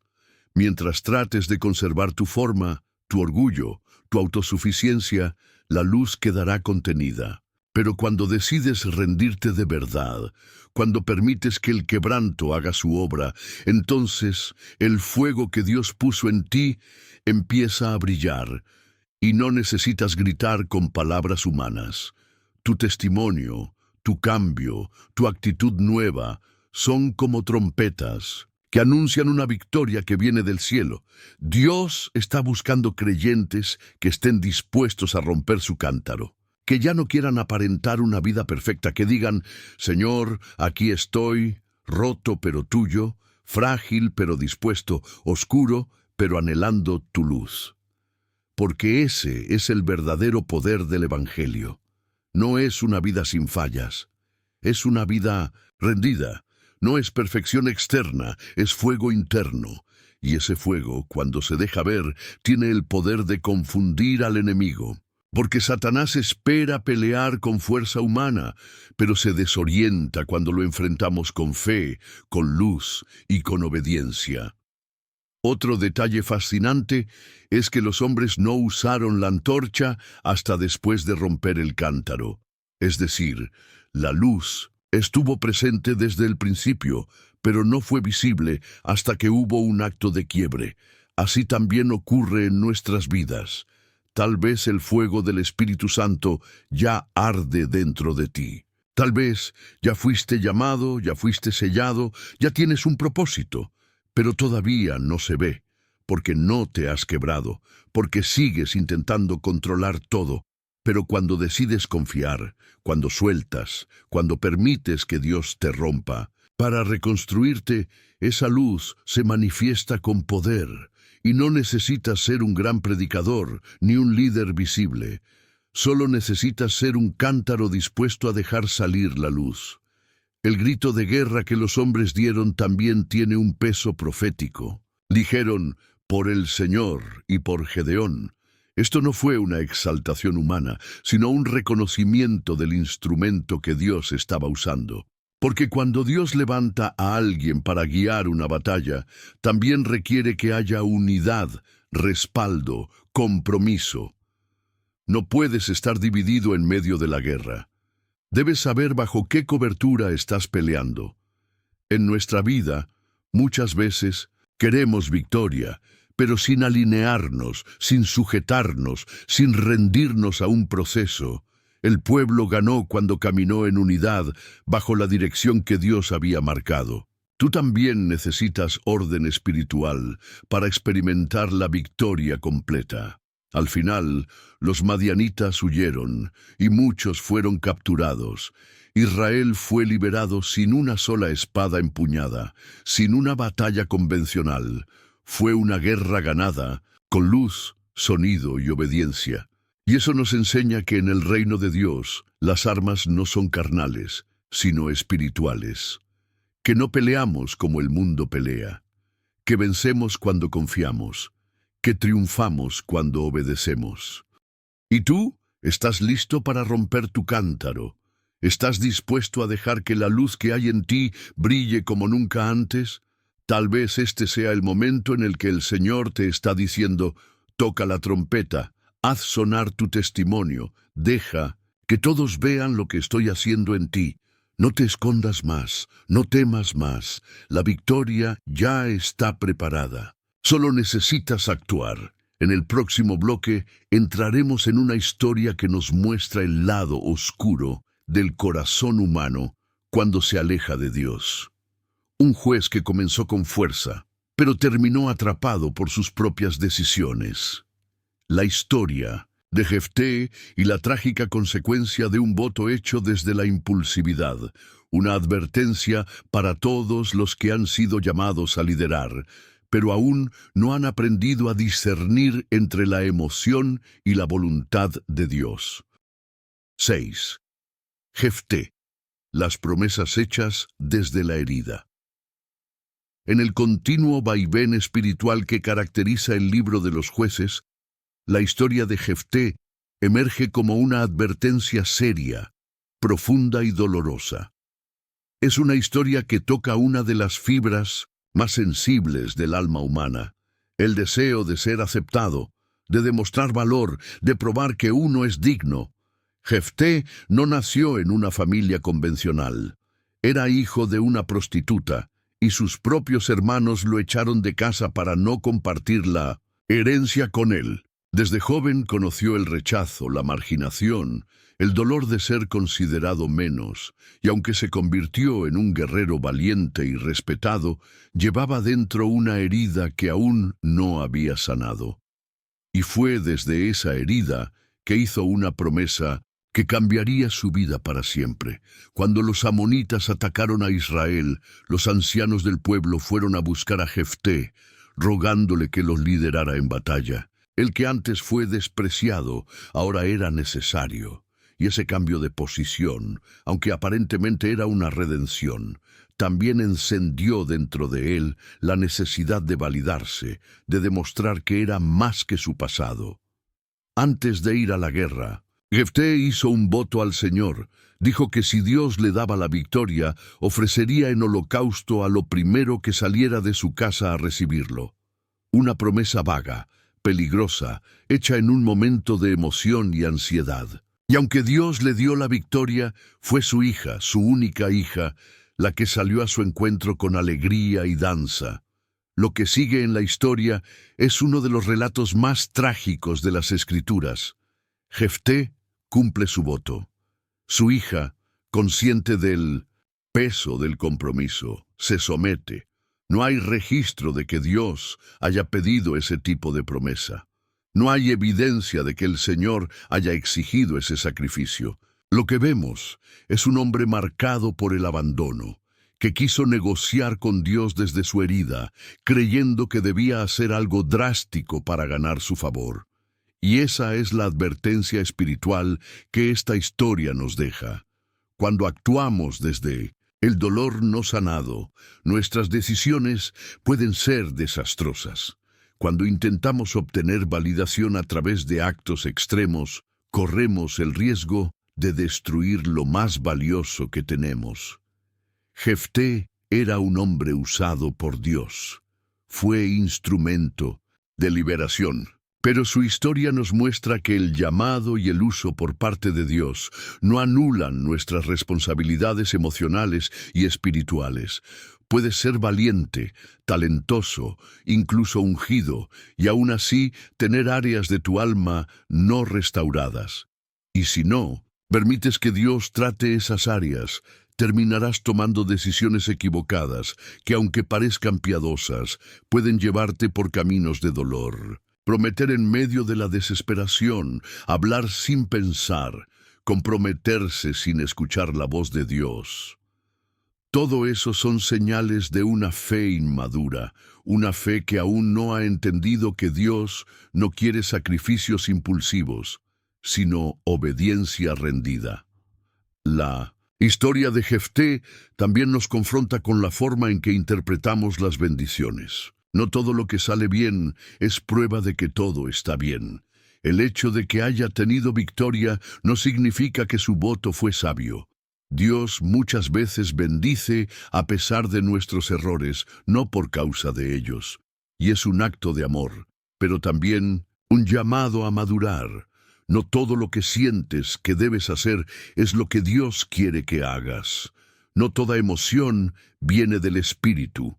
Mientras trates de conservar tu forma, tu orgullo, tu autosuficiencia, la luz quedará contenida. Pero cuando decides rendirte de verdad, cuando permites que el quebranto haga su obra, entonces el fuego que Dios puso en ti empieza a brillar, y no necesitas gritar con palabras humanas. Tu testimonio, tu cambio, tu actitud nueva, son como trompetas que anuncian una victoria que viene del cielo. Dios está buscando creyentes que estén dispuestos a romper su cántaro, que ya no quieran aparentar una vida perfecta, que digan: «Señor, aquí estoy, roto pero tuyo, frágil pero dispuesto, oscuro pero anhelando tu luz». Porque ese es el verdadero poder del Evangelio. No es una vida sin fallas, es una vida rendida. No es perfección externa, es fuego interno. Y ese fuego, cuando se deja ver, tiene el poder de confundir al enemigo. Porque Satanás espera pelear con fuerza humana, pero se desorienta cuando lo enfrentamos con fe, con luz y con obediencia. Otro detalle fascinante es que los hombres no usaron la antorcha hasta después de romper el cántaro. Es decir, la luz estuvo presente desde el principio, pero no fue visible hasta que hubo un acto de quiebre. Así también ocurre en nuestras vidas. Tal vez el fuego del Espíritu Santo ya arde dentro de ti. Tal vez ya fuiste llamado, ya fuiste sellado, ya tienes un propósito, pero todavía no se ve, porque no te has quebrado, porque sigues intentando controlar todo. Pero cuando decides confiar, cuando sueltas, cuando permites que Dios te rompa, para reconstruirte, esa luz se manifiesta con poder, y no necesitas ser un gran predicador ni un líder visible. Solo necesitas ser un cántaro dispuesto a dejar salir la luz. El grito de guerra que los hombres dieron también tiene un peso profético. Dijeron, por el Señor y por Gedeón. Esto no fue una exaltación humana, sino un reconocimiento del instrumento que Dios estaba usando. Porque cuando Dios levanta a alguien para guiar una batalla, también requiere que haya unidad, respaldo, compromiso. No puedes estar dividido en medio de la guerra. Debes saber bajo qué cobertura estás peleando. En nuestra vida, muchas veces, queremos victoria, pero sin alinearnos, sin sujetarnos, sin rendirnos a un proceso. El pueblo ganó cuando caminó en unidad bajo la dirección que Dios había marcado. Tú también necesitas orden espiritual para experimentar la victoria completa. Al final, los madianitas huyeron y muchos fueron capturados. Israel fue liberado sin una sola espada empuñada, sin una batalla convencional. Fue una guerra ganada, con luz, sonido y obediencia. Y eso nos enseña que en el reino de Dios, las armas no son carnales, sino espirituales. Que no peleamos como el mundo pelea. Que vencemos cuando confiamos. Que triunfamos cuando obedecemos. ¿Y tú? ¿Estás listo para romper tu cántaro? ¿Estás dispuesto a dejar que la luz que hay en ti brille como nunca antes? Tal vez este sea el momento en el que el Señor te está diciendo, toca la trompeta, haz sonar tu testimonio, deja que todos vean lo que estoy haciendo en ti. No te escondas más, no temas más, la victoria ya está preparada. Solo necesitas actuar. En el próximo bloque entraremos en una historia que nos muestra el lado oscuro del corazón humano cuando se aleja de Dios. Un juez que comenzó con fuerza, pero terminó atrapado por sus propias decisiones. La historia de Jefté y la trágica consecuencia de un voto hecho desde la impulsividad, una advertencia para todos los que han sido llamados a liderar, pero aún no han aprendido a discernir entre la emoción y la voluntad de Dios. 6. Jefté, las promesas hechas desde la herida. En el continuo vaivén espiritual que caracteriza el libro de los jueces, la historia de Jefté emerge como una advertencia seria, profunda y dolorosa. Es una historia que toca una de las fibras más sensibles del alma humana, el deseo de ser aceptado, de demostrar valor, de probar que uno es digno. Jefté no nació en una familia convencional. Era hijo de una prostituta, y sus propios hermanos lo echaron de casa para no compartir la herencia con él. Desde joven conoció el rechazo, la marginación, el dolor de ser considerado menos, y aunque se convirtió en un guerrero valiente y respetado, llevaba dentro una herida que aún no había sanado. Y fue desde esa herida que hizo una promesa que cambiaría su vida para siempre. Cuando los amonitas atacaron a Israel, los ancianos del pueblo fueron a buscar a Jefté, rogándole que los liderara en batalla. El que antes fue despreciado, ahora era necesario. Y ese cambio de posición, aunque aparentemente era una redención, también encendió dentro de él la necesidad de validarse, de demostrar que era más que su pasado. Antes de ir a la guerra, Jefté hizo un voto al Señor. Dijo que si Dios le daba la victoria, ofrecería en holocausto a lo primero que saliera de su casa a recibirlo. Una promesa vaga, peligrosa, hecha en un momento de emoción y ansiedad. Y aunque Dios le dio la victoria, fue su hija, su única hija, la que salió a su encuentro con alegría y danza. Lo que sigue en la historia es uno de los relatos más trágicos de las Escrituras. Jefté cumple su voto. Su hija, consciente del peso del compromiso, se somete. No hay registro de que Dios haya pedido ese tipo de promesa. No hay evidencia de que el Señor haya exigido ese sacrificio. Lo que vemos es un hombre marcado por el abandono, que quiso negociar con Dios desde su herida, creyendo que debía hacer algo drástico para ganar su favor. Y esa es la advertencia espiritual que esta historia nos deja. Cuando actuamos desde el dolor no sanado, nuestras decisiones pueden ser desastrosas. Cuando intentamos obtener validación a través de actos extremos, corremos el riesgo de destruir lo más valioso que tenemos. Jefté era un hombre usado por Dios. Fue instrumento de liberación. Pero su historia nos muestra que el llamado y el uso por parte de Dios no anulan nuestras responsabilidades emocionales y espirituales. Puedes ser valiente, talentoso, incluso ungido, y aún así tener áreas de tu alma no restauradas. Y si no, permites que Dios trate esas áreas, terminarás tomando decisiones equivocadas que, aunque parezcan piadosas, pueden llevarte por caminos de dolor. Prometer en medio de la desesperación, hablar sin pensar, comprometerse sin escuchar la voz de Dios. Todo eso son señales de una fe inmadura, una fe que aún no ha entendido que Dios no quiere sacrificios impulsivos, sino obediencia rendida. La historia de Jefté también nos confronta con la forma en que interpretamos las bendiciones. No todo lo que sale bien es prueba de que todo está bien. El hecho de que haya tenido victoria no significa que su voto fue sabio. Dios muchas veces bendice a pesar de nuestros errores, no por causa de ellos. Y es un acto de amor, pero también un llamado a madurar. No todo lo que sientes que debes hacer es lo que Dios quiere que hagas. No toda emoción viene del Espíritu.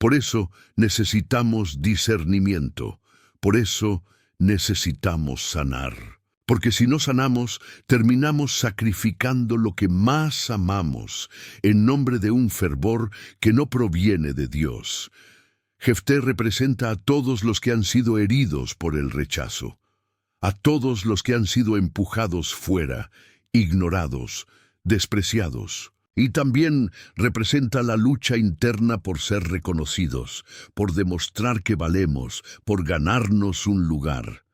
Por eso necesitamos discernimiento. Por eso necesitamos sanar. Porque si no sanamos, terminamos sacrificando lo que más amamos en nombre de un fervor que no proviene de Dios. Jefté representa a todos los que han sido heridos por el rechazo, a todos los que han sido empujados fuera, ignorados, despreciados. Y también representa la lucha interna por ser reconocidos, por demostrar que valemos, por ganarnos un lugar.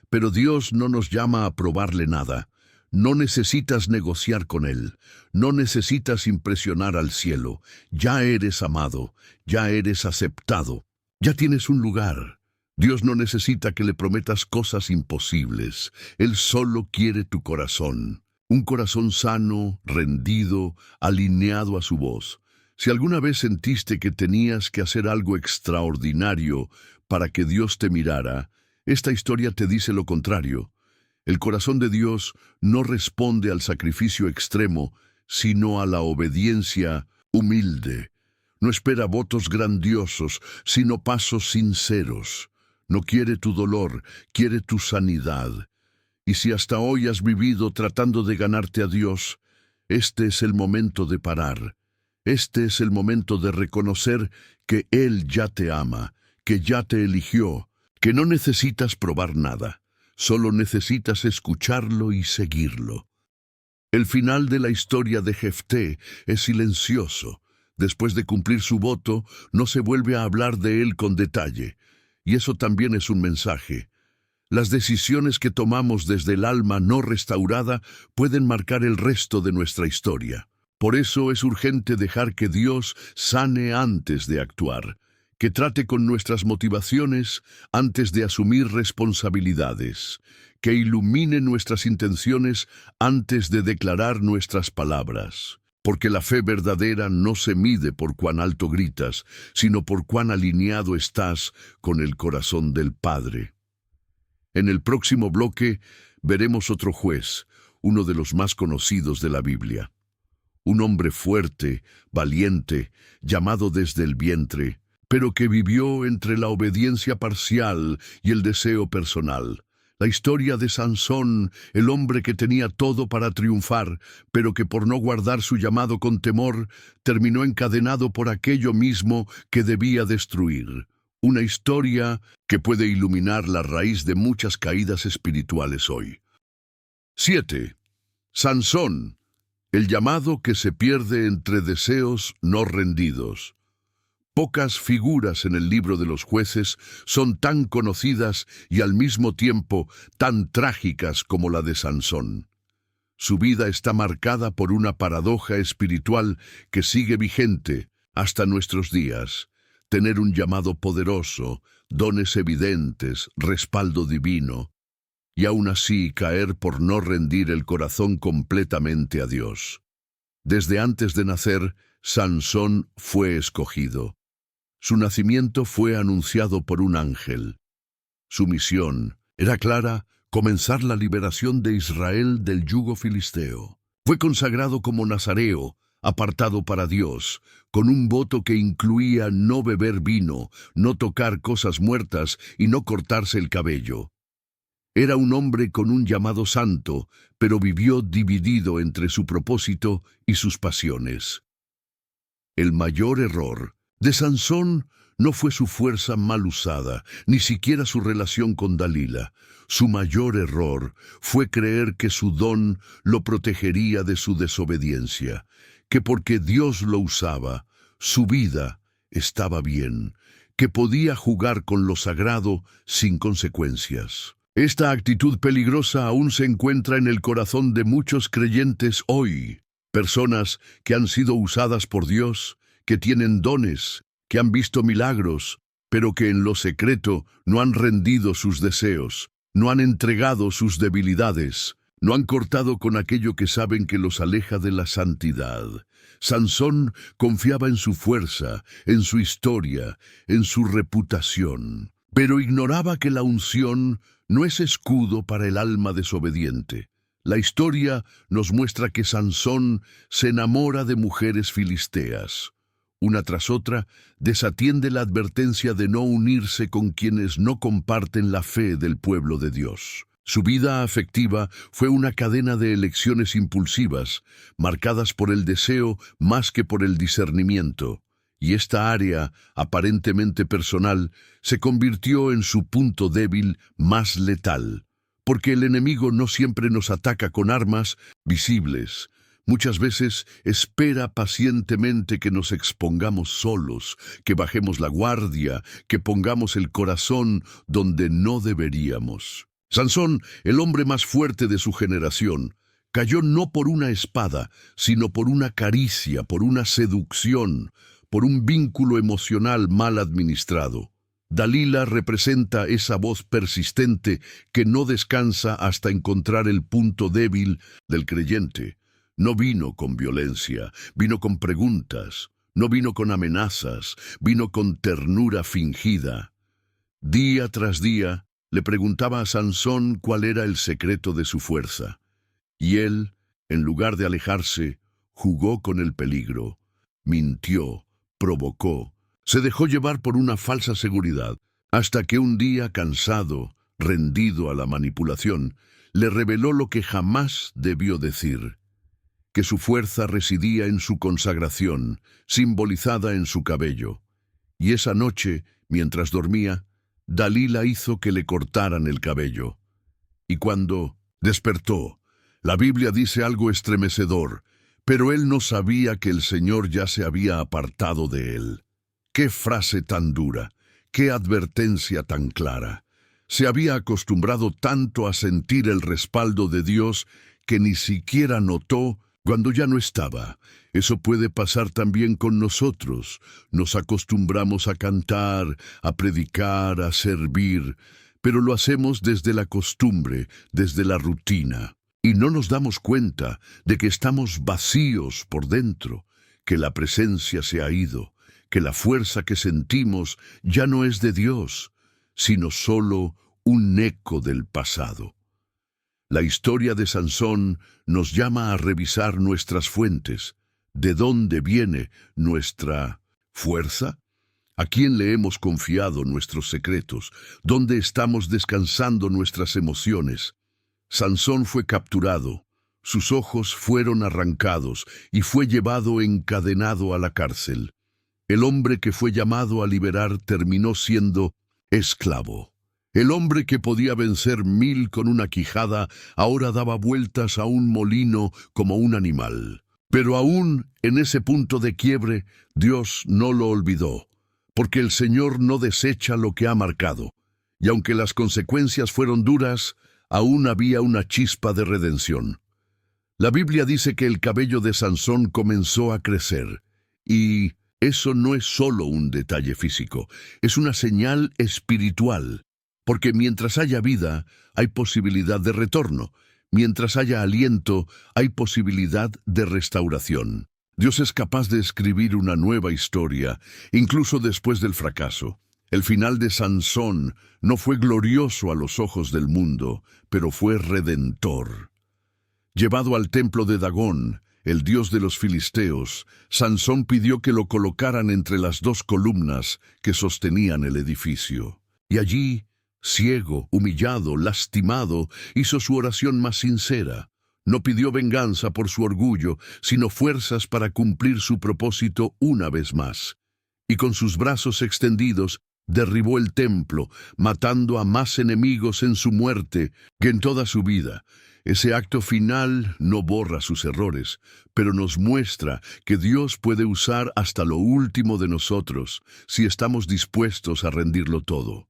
Pero Dios no nos llama a probarle nada. No necesitas negociar con Él. No necesitas impresionar al cielo. Ya eres amado. Ya eres aceptado. Ya tienes un lugar. Dios no necesita que le prometas cosas imposibles. Él solo quiere tu corazón. Un corazón sano, rendido, alineado a su voz. Si alguna vez sentiste que tenías que hacer algo extraordinario para que Dios te mirara, esta historia te dice lo contrario. El corazón de Dios no responde al sacrificio extremo, sino a la obediencia humilde. No espera votos grandiosos, sino pasos sinceros. No quiere tu dolor, quiere tu sanidad. Y si hasta hoy has vivido tratando de ganarte a Dios, este es el momento de parar. Este es el momento de reconocer que Él ya te ama, que ya te eligió, que no necesitas probar nada, solo necesitas escucharlo y seguirlo. El final de la historia de Jefté es silencioso. Después de cumplir su voto, no se vuelve a hablar de él con detalle. Y eso también es un mensaje. Las decisiones que tomamos desde el alma no restaurada pueden marcar el resto de nuestra historia. Por eso es urgente dejar que Dios sane antes de actuar, que trate con nuestras motivaciones antes de asumir responsabilidades, que ilumine nuestras intenciones antes de declarar nuestras palabras. Porque la fe verdadera no se mide por cuán alto gritas, sino por cuán alineado estás con el corazón del Padre. En el próximo bloque veremos otro juez, uno de los más conocidos de la Biblia. Un hombre fuerte, valiente, llamado desde el vientre, pero que vivió entre la obediencia parcial y el deseo personal. La historia de Sansón, el hombre que tenía todo para triunfar, pero que por no guardar su llamado con temor, terminó encadenado por aquello mismo que debía destruir. Una historia que puede iluminar la raíz de muchas caídas espirituales hoy. 7. Sansón, el llamado que se pierde entre deseos no rendidos. Pocas figuras en el libro de los jueces son tan conocidas y al mismo tiempo tan trágicas como la de Sansón. Su vida está marcada por una paradoja espiritual que sigue vigente hasta nuestros días. Tener un llamado poderoso, dones evidentes, respaldo divino, y aún así caer por no rendir el corazón completamente a Dios. Desde antes de nacer, Sansón fue escogido. Su nacimiento fue anunciado por un ángel. Su misión era clara: comenzar la liberación de Israel del yugo filisteo. Fue consagrado como nazareo, apartado para Dios, con un voto que incluía no beber vino, no tocar cosas muertas y no cortarse el cabello. Era un hombre con un llamado santo, pero vivió dividido entre su propósito y sus pasiones. El mayor error de Sansón no fue su fuerza mal usada, ni siquiera su relación con Dalila. Su mayor error fue creer que su don lo protegería de su desobediencia, que porque Dios lo usaba, su vida estaba bien, que podía jugar con lo sagrado sin consecuencias. Esta actitud peligrosa aún se encuentra en el corazón de muchos creyentes hoy, personas que han sido usadas por Dios, que tienen dones, que han visto milagros, pero que en lo secreto no han rendido sus deseos, no han entregado sus debilidades, no han cortado con aquello que saben que los aleja de la santidad. Sansón confiaba en su fuerza, en su historia, en su reputación, pero ignoraba que la unción no es escudo para el alma desobediente. La historia nos muestra que Sansón se enamora de mujeres filisteas. Una tras otra, desatiende la advertencia de no unirse con quienes no comparten la fe del pueblo de Dios. Su vida afectiva fue una cadena de elecciones impulsivas, marcadas por el deseo más que por el discernimiento, y esta área, aparentemente personal, se convirtió en su punto débil más letal, porque el enemigo no siempre nos ataca con armas visibles. Muchas veces espera pacientemente que nos expongamos solos, que bajemos la guardia, que pongamos el corazón donde no deberíamos. Sansón, el hombre más fuerte de su generación, cayó no por una espada, sino por una caricia, por una seducción, por un vínculo emocional mal administrado. Dalila representa esa voz persistente que no descansa hasta encontrar el punto débil del creyente. No vino con violencia, vino con preguntas, no vino con amenazas, vino con ternura fingida. Día tras día le preguntaba a Sansón cuál era el secreto de su fuerza. Y él, en lugar de alejarse, jugó con el peligro, mintió, provocó, se dejó llevar por una falsa seguridad, hasta que un día, cansado, rendido a la manipulación, le reveló lo que jamás debió decir: que su fuerza residía en su consagración, simbolizada en su cabello. Y esa noche, mientras dormía, Dalila hizo que le cortaran el cabello. Y cuando despertó, la Biblia dice algo estremecedor: pero él no sabía que el Señor ya se había apartado de él. ¡Qué frase tan dura! ¡Qué advertencia tan clara! Se había acostumbrado tanto a sentir el respaldo de Dios que ni siquiera notó cuando ya no estaba. Eso puede pasar también con nosotros. Nos acostumbramos a cantar, a predicar, a servir, pero lo hacemos desde la costumbre, desde la rutina. Y no nos damos cuenta de que estamos vacíos por dentro, que la presencia se ha ido, que la fuerza que sentimos ya no es de Dios, sino solo un eco del pasado. La historia de Sansón nos llama a revisar nuestras fuentes. ¿De dónde viene nuestra fuerza? ¿A quién le hemos confiado nuestros secretos? ¿Dónde estamos descansando nuestras emociones? Sansón fue capturado, sus ojos fueron arrancados y fue llevado encadenado a la cárcel. El hombre que fue llamado a liberar terminó siendo esclavo. El hombre que podía vencer 1000 con una quijada ahora daba vueltas a un molino como un animal. Pero aún en ese punto de quiebre, Dios no lo olvidó, porque el Señor no desecha lo que ha marcado. Y aunque las consecuencias fueron duras, aún había una chispa de redención. La Biblia dice que el cabello de Sansón comenzó a crecer, y eso no es solo un detalle físico, es una señal espiritual, porque mientras haya vida, hay posibilidad de retorno. Mientras haya aliento, hay posibilidad de restauración. Dios es capaz de escribir una nueva historia, incluso después del fracaso. El final de Sansón no fue glorioso a los ojos del mundo, pero fue redentor. Llevado al templo de Dagón, el dios de los filisteos, Sansón pidió que lo colocaran entre las 2 columnas que sostenían el edificio. Y allí, ciego, humillado, lastimado, hizo su oración más sincera. No pidió venganza por su orgullo, sino fuerzas para cumplir su propósito una vez más. Y con sus brazos extendidos, derribó el templo, matando a más enemigos en su muerte que en toda su vida. Ese acto final no borra sus errores, pero nos muestra que Dios puede usar hasta lo último de nosotros si estamos dispuestos a rendirlo todo.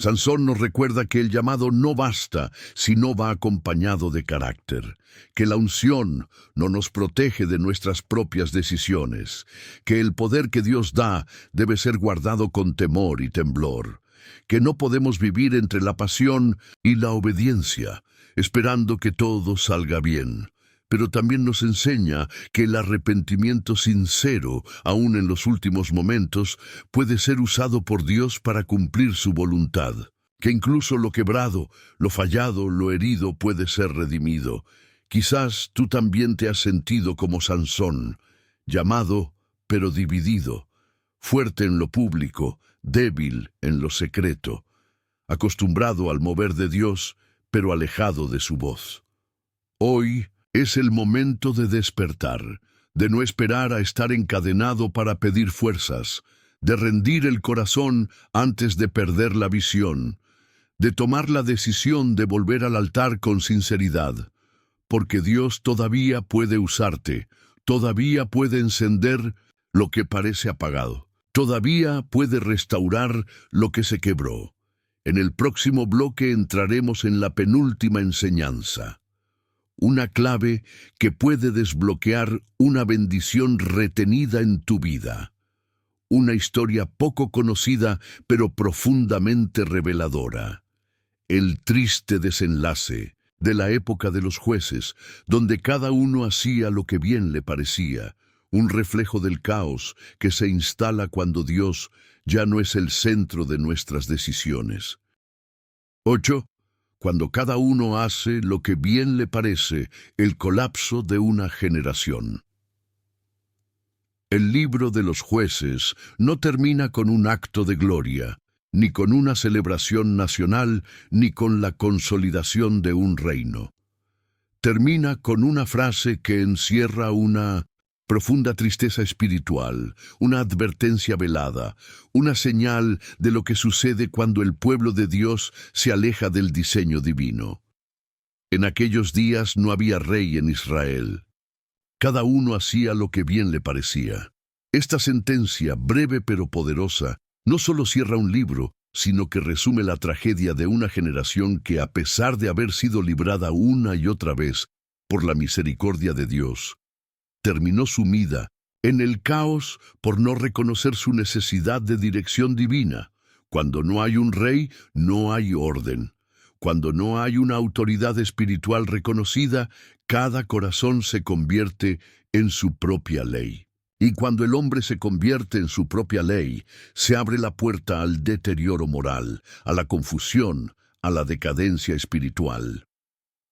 Sansón nos recuerda que el llamado no basta si no va acompañado de carácter, que la unción no nos protege de nuestras propias decisiones, que el poder que Dios da debe ser guardado con temor y temblor, que no podemos vivir entre la pasión y la obediencia, esperando que todo salga bien. Pero también nos enseña que el arrepentimiento sincero, aun en los últimos momentos, puede ser usado por Dios para cumplir su voluntad, que incluso lo quebrado, lo fallado, lo herido puede ser redimido. Quizás tú también te has sentido como Sansón, llamado pero dividido, fuerte en lo público, débil en lo secreto, acostumbrado al mover de Dios, pero alejado de su voz. Hoy es el momento de despertar, de no esperar a estar encadenado para pedir fuerzas, de rendir el corazón antes de perder la visión, de tomar la decisión de volver al altar con sinceridad, porque Dios todavía puede usarte, todavía puede encender lo que parece apagado, todavía puede restaurar lo que se quebró. En el próximo bloque entraremos en la penúltima enseñanza. Una clave que puede desbloquear una bendición retenida en tu vida. Una historia poco conocida, pero profundamente reveladora. El triste desenlace de la época de los jueces, donde cada uno hacía lo que bien le parecía. Un reflejo del caos que se instala cuando Dios ya no es el centro de nuestras decisiones. 8. Cuando cada uno hace lo que bien le parece, el colapso de una generación. El libro de los jueces no termina con un acto de gloria, ni con una celebración nacional, ni con la consolidación de un reino. Termina con una frase que encierra una profunda tristeza espiritual, una advertencia velada, una señal de lo que sucede cuando el pueblo de Dios se aleja del diseño divino. En aquellos días no había rey en Israel. Cada uno hacía lo que bien le parecía. Esta sentencia, breve pero poderosa, no solo cierra un libro, sino que resume la tragedia de una generación que, a pesar de haber sido librada una y otra vez por la misericordia de Dios, terminó sumida en el caos por no reconocer su necesidad de dirección divina. Cuando no hay un rey, no hay orden. Cuando no hay una autoridad espiritual reconocida, cada corazón se convierte en su propia ley. Y cuando el hombre se convierte en su propia ley, se abre la puerta al deterioro moral, a la confusión, a la decadencia espiritual.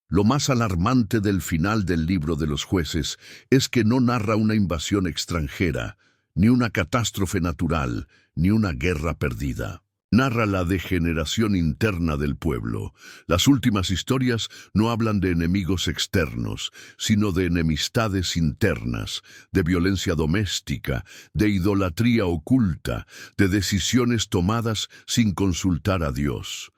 Lo más alarmante del final del libro de los jueces es que no narra una invasión extranjera, ni una catástrofe natural, ni una guerra perdida. Narra la degeneración interna del pueblo. Las últimas historias no hablan de enemigos externos, sino de enemistades internas, de violencia doméstica, de idolatría oculta, de decisiones tomadas sin consultar a Dios.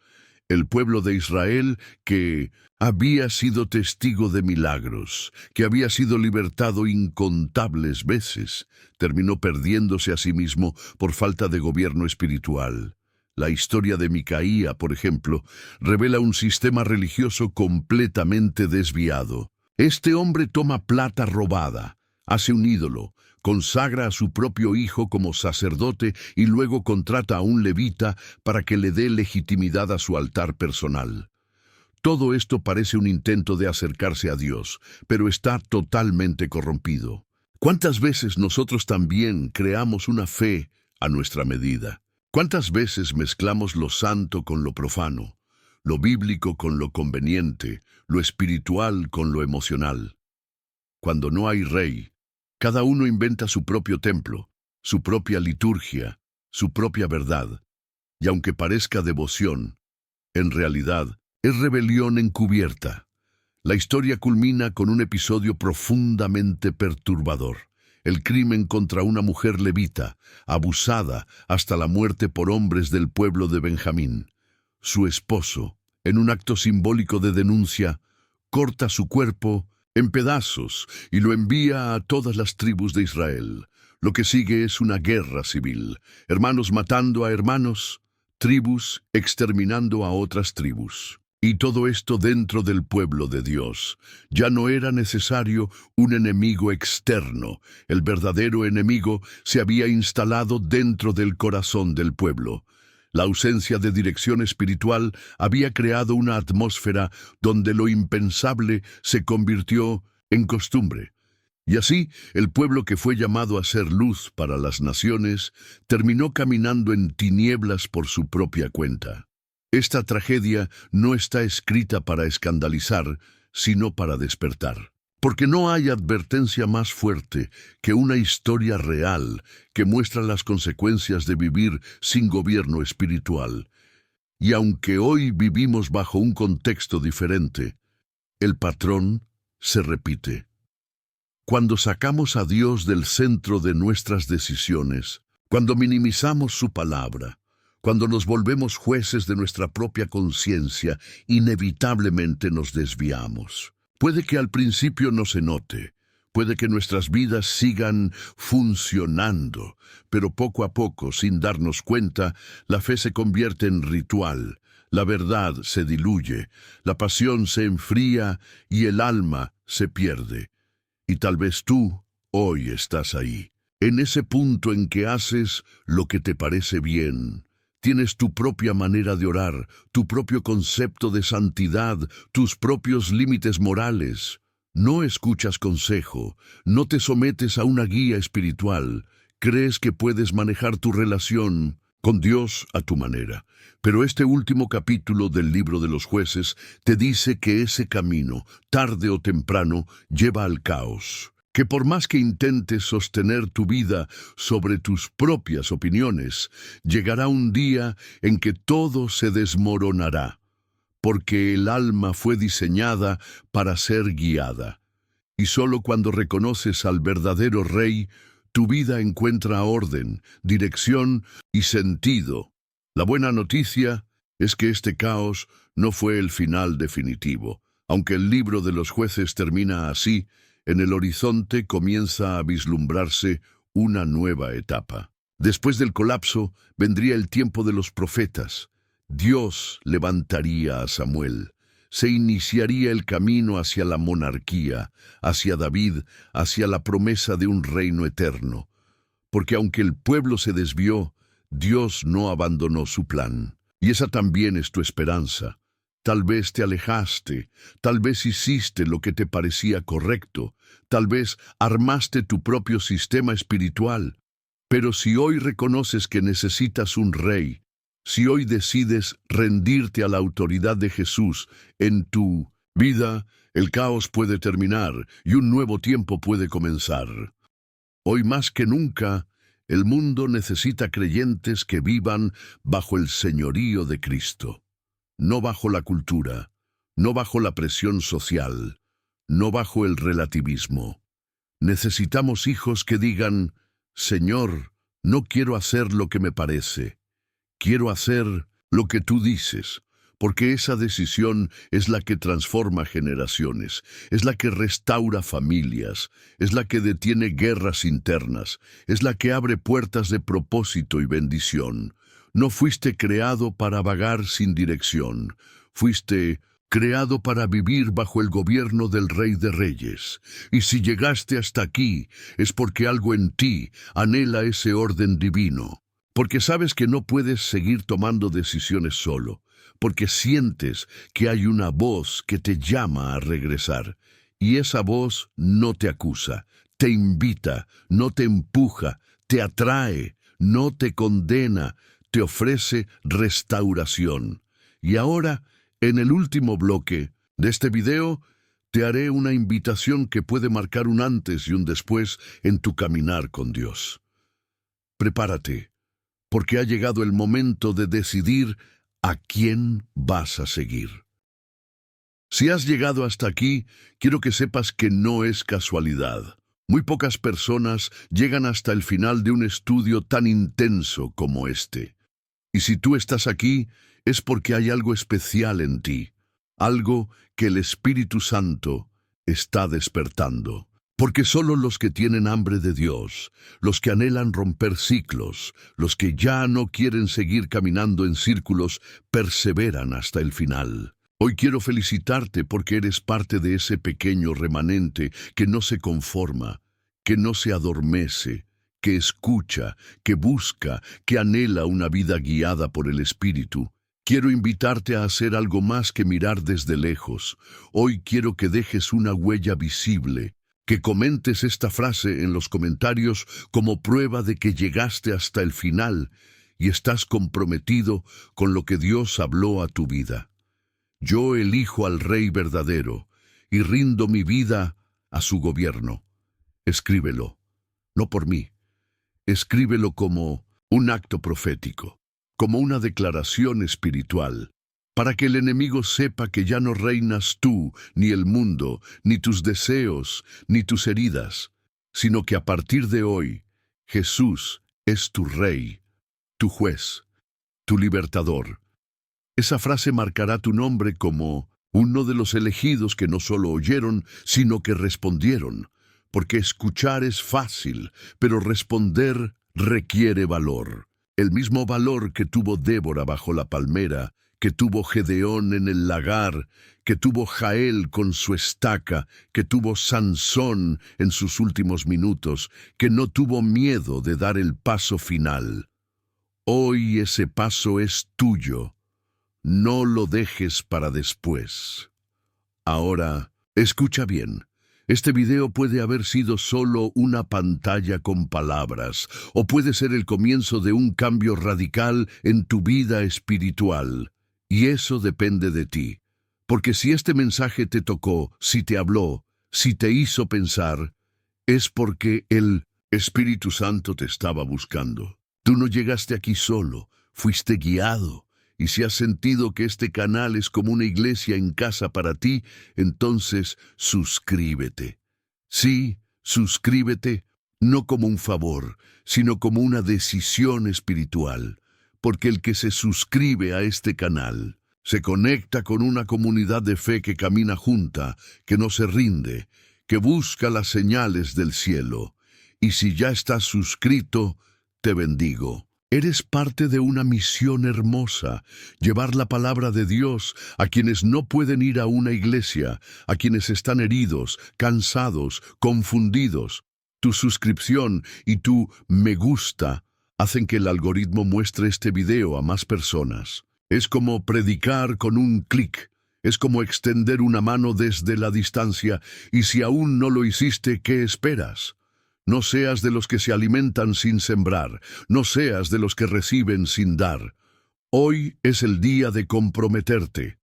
El pueblo de Israel, que había sido testigo de milagros, que había sido libertado incontables veces, terminó perdiéndose a sí mismo por falta de gobierno espiritual. La historia de Micaía, por ejemplo, revela un sistema religioso completamente desviado. Este hombre toma plata robada, hace un ídolo, consagra a su propio hijo como sacerdote y luego contrata a un levita para que le dé legitimidad a su altar personal. Todo esto parece un intento de acercarse a Dios, pero está totalmente corrompido. ¿Cuántas veces nosotros también creamos una fe a nuestra medida? ¿Cuántas veces mezclamos lo santo con lo profano, lo bíblico con lo conveniente, lo espiritual con lo emocional? Cuando no hay rey, cada uno inventa su propio templo, su propia liturgia, su propia verdad, y aunque parezca devoción, en realidad es rebelión encubierta. La historia culmina con un episodio profundamente perturbador. El crimen contra una mujer levita, abusada hasta la muerte por hombres del pueblo de Benjamín. Su esposo, en un acto simbólico de denuncia, corta su cuerpo en pedazos y lo envía a todas las tribus de Israel. Lo que sigue es una guerra civil, hermanos matando a hermanos, tribus exterminando a otras tribus. Y todo esto dentro del pueblo de Dios. Ya no era necesario un enemigo externo. El verdadero enemigo se había instalado dentro del corazón del pueblo. La ausencia de dirección espiritual había creado una atmósfera donde lo impensable se convirtió en costumbre. Y así, el pueblo que fue llamado a ser luz para las naciones, terminó caminando en tinieblas por su propia cuenta. Esta tragedia no está escrita para escandalizar, sino para despertar. Porque no hay advertencia más fuerte que una historia real que muestra las consecuencias de vivir sin gobierno espiritual. Y aunque hoy vivimos bajo un contexto diferente, el patrón se repite. Cuando sacamos a Dios del centro de nuestras decisiones, cuando minimizamos su palabra, cuando nos volvemos jueces de nuestra propia conciencia, inevitablemente nos desviamos. Puede que al principio no se note, puede que nuestras vidas sigan funcionando, pero poco a poco, sin darnos cuenta, la fe se convierte en ritual, la verdad se diluye, la pasión se enfría y el alma se pierde. Y tal vez tú hoy estás ahí, en ese punto en que haces lo que te parece bien. Tienes tu propia manera de orar, tu propio concepto de santidad, tus propios límites morales. No escuchas consejo, no te sometes a una guía espiritual. Crees que puedes manejar tu relación con Dios a tu manera. Pero este último capítulo del libro de los jueces te dice que ese camino, tarde o temprano, lleva al caos. Que por más que intentes sostener tu vida sobre tus propias opiniones, llegará un día en que todo se desmoronará, porque el alma fue diseñada para ser guiada. Y solo cuando reconoces al verdadero Rey, tu vida encuentra orden, dirección y sentido. La buena noticia es que este caos no fue el final definitivo. Aunque el libro de los jueces termina así, en el horizonte comienza a vislumbrarse una nueva etapa. Después del colapso vendría el tiempo de los profetas. Dios levantaría a Samuel. Se iniciaría el camino hacia la monarquía, hacia David, hacia la promesa de un reino eterno. Porque aunque el pueblo se desvió, Dios no abandonó su plan. Y esa también es tu esperanza. Tal vez te alejaste, tal vez hiciste lo que te parecía correcto, tal vez armaste tu propio sistema espiritual. Pero si hoy reconoces que necesitas un rey, si hoy decides rendirte a la autoridad de Jesús en tu vida, el caos puede terminar y un nuevo tiempo puede comenzar. Hoy más que nunca El mundo necesita creyentes que vivan bajo el señorío de Cristo, no bajo la cultura, no bajo la presión social, no bajo el relativismo. Necesitamos hijos que digan: Señor, no quiero hacer lo que me parece, quiero hacer lo que tú dices, porque esa decisión es la que transforma generaciones, es la que restaura familias, es la que detiene guerras internas, es la que abre puertas de propósito y bendición. No fuiste creado para vagar sin dirección, fuiste creado para vivir bajo el gobierno del Rey de Reyes. Y si llegaste hasta aquí, es porque algo en ti anhela ese orden divino. Porque sabes que no puedes seguir tomando decisiones solo, porque sientes que hay una voz que te llama a regresar. Y esa voz no te acusa, te invita, no te empuja, te atrae, no te condena, te ofrece restauración. Y ahora, en el último bloque de este video, te haré una invitación que puede marcar un antes y un después en tu caminar con Dios. Prepárate, porque ha llegado el momento de decidir a quién vas a seguir. Si has llegado hasta aquí, quiero que sepas que no es casualidad. Muy pocas personas llegan hasta el final de un estudio tan intenso como este. Y si tú estás aquí, es porque hay algo especial en ti, algo que el Espíritu Santo está despertando. Porque solo los que tienen hambre de Dios, los que anhelan romper ciclos, los que ya no quieren seguir caminando en círculos, perseveran hasta el final. Hoy quiero felicitarte porque eres parte de ese pequeño remanente que no se conforma, que no se adormece, que escucha, que busca, que anhela una vida guiada por el Espíritu. Quiero invitarte a hacer algo más que mirar desde lejos. Hoy quiero que dejes una huella visible, que comentes esta frase en los comentarios como prueba de que llegaste hasta el final y estás comprometido con lo que Dios habló a tu vida. Yo elijo al Rey verdadero y rindo mi vida a su gobierno. Escríbelo, no por mí. Escríbelo como un acto profético, como una declaración espiritual, para que el enemigo sepa que ya no reinas tú, ni el mundo, ni tus deseos, ni tus heridas, sino que a partir de hoy, Jesús es tu Rey, tu juez, tu libertador. Esa frase marcará tu nombre como uno de los elegidos que no solo oyeron, sino que respondieron, porque escuchar es fácil, pero responder requiere valor. El mismo valor que tuvo Débora bajo la palmera, que tuvo Gedeón en el lagar, que tuvo Jael con su estaca, que tuvo Sansón en sus últimos minutos, que no tuvo miedo de dar el paso final. Hoy ese paso es tuyo. No lo dejes para después. Ahora, escucha bien. Este video puede haber sido solo una pantalla con palabras, o puede ser el comienzo de un cambio radical en tu vida espiritual. Y eso depende de ti. Porque si este mensaje te tocó, si te habló, si te hizo pensar, es porque el Espíritu Santo te estaba buscando. Tú no llegaste aquí solo, fuiste guiado. Y si has sentido que este canal es como una iglesia en casa para ti, entonces suscríbete. Sí, suscríbete, no como un favor, sino como una decisión espiritual. Porque el que se suscribe a este canal se conecta con una comunidad de fe que camina junta, que no se rinde, que busca las señales del cielo. Y si ya estás suscrito, te bendigo. Eres parte de una misión hermosa, llevar la palabra de Dios a quienes no pueden ir a una iglesia, a quienes están heridos, cansados, confundidos. Tu suscripción y tu me gusta hacen que el algoritmo muestre este video a más personas. Es como predicar con un clic, es como extender una mano desde la distancia, y si aún no lo hiciste, ¿qué esperas? No seas de los que se alimentan sin sembrar, no seas de los que reciben sin dar. Hoy es el día de comprometerte,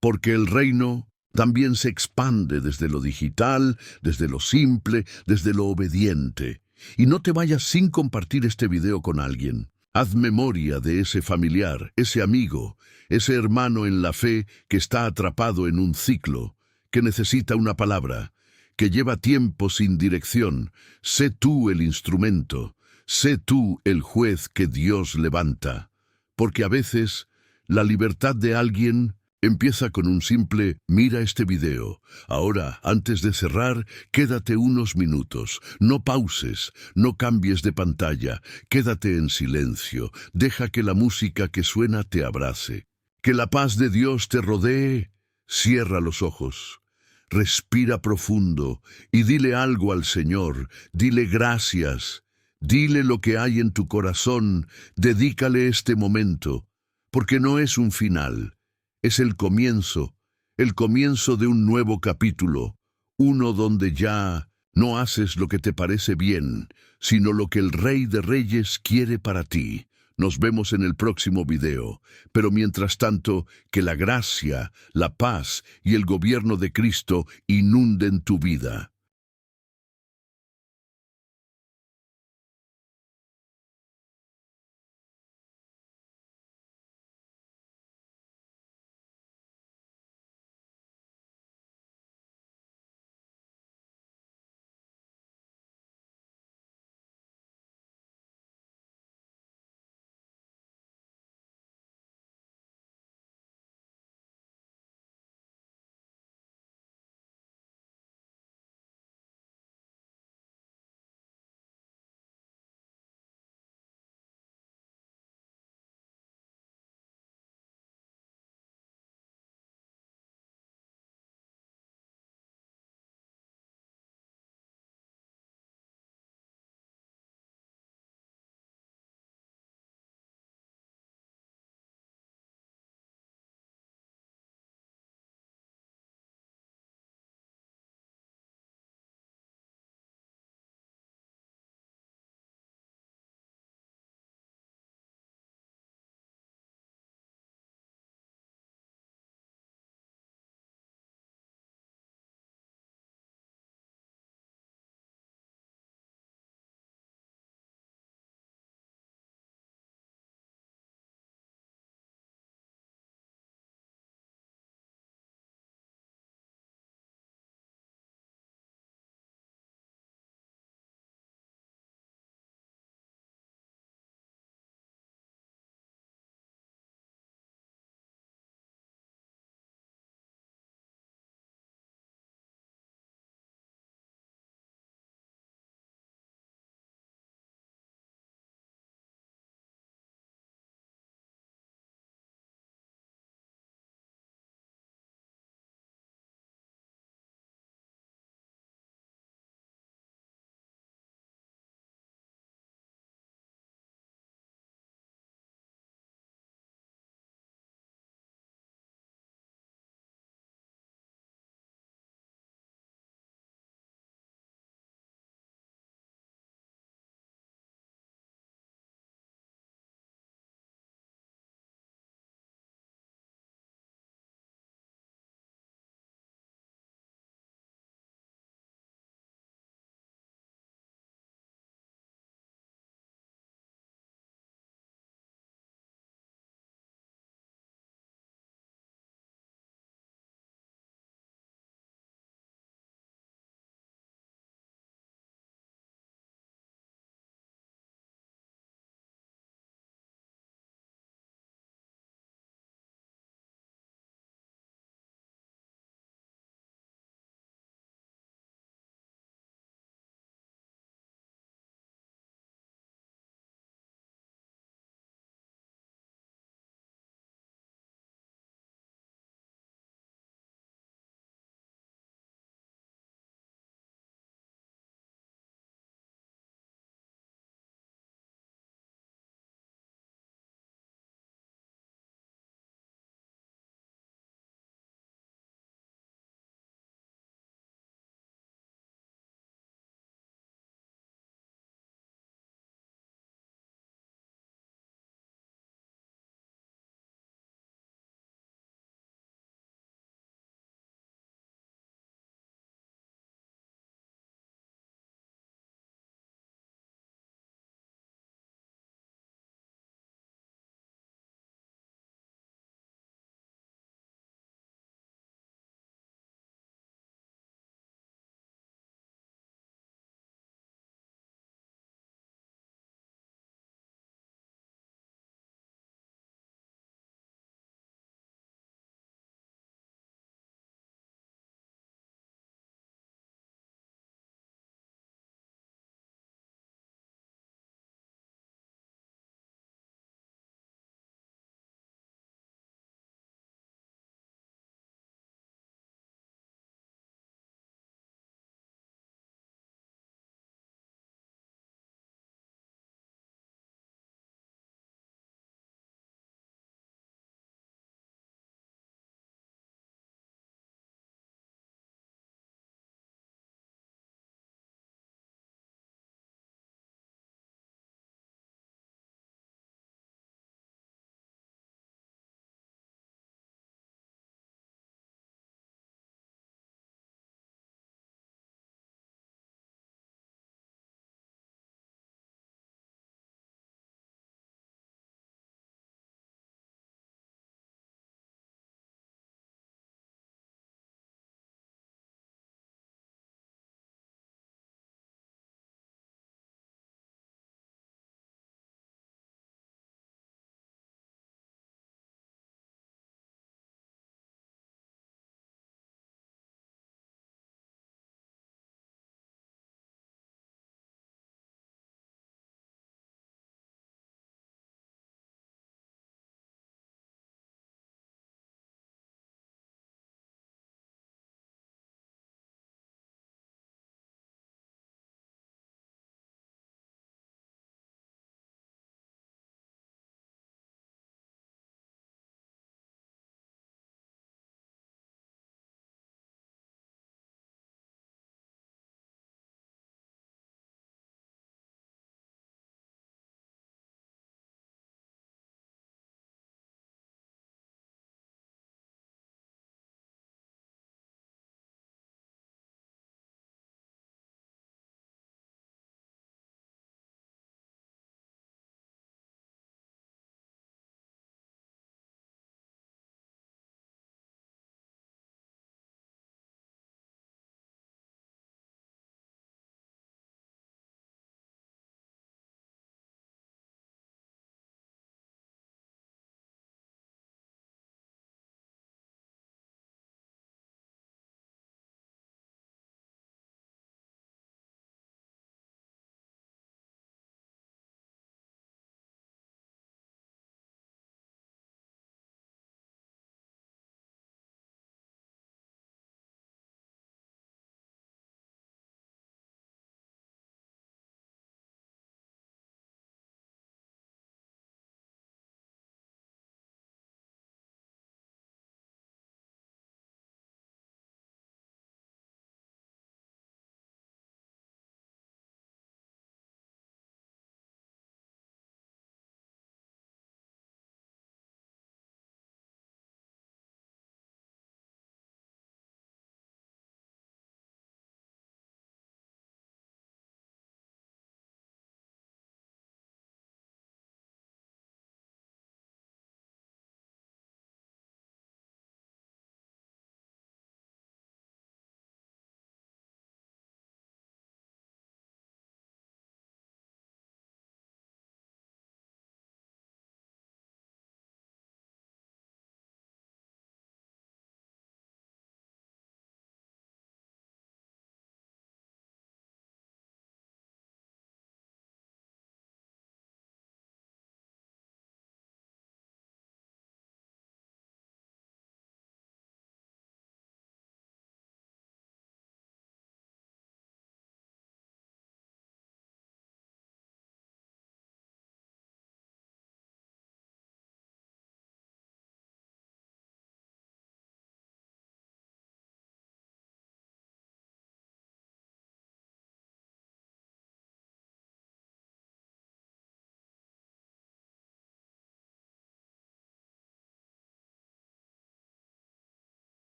porque el reino también se expande desde lo digital, desde lo simple, desde lo obediente. Y no te vayas sin compartir este video con alguien. Haz memoria de ese familiar, ese amigo, ese hermano en la fe que está atrapado en un ciclo, que necesita una palabra, que lleva tiempo sin dirección. Sé tú el instrumento, sé tú el juez que Dios levanta. Porque a veces la libertad de alguien empieza con un simple «mira este video». Ahora, antes de cerrar, quédate unos minutos. No pauses, no cambies de pantalla. Quédate en silencio. Deja que la música que suena te abrace. Que la paz de Dios te rodee. Cierra los ojos. Respira profundo y dile algo al Señor. Dile gracias. Dile lo que hay en tu corazón. Dedícale este momento. Porque no es un final. Es el comienzo de un nuevo capítulo, uno donde ya no haces lo que te parece bien, sino lo que el Rey de Reyes quiere para ti. Nos vemos en el próximo video, pero mientras tanto, que la gracia, la paz y el gobierno de Cristo inunden tu vida.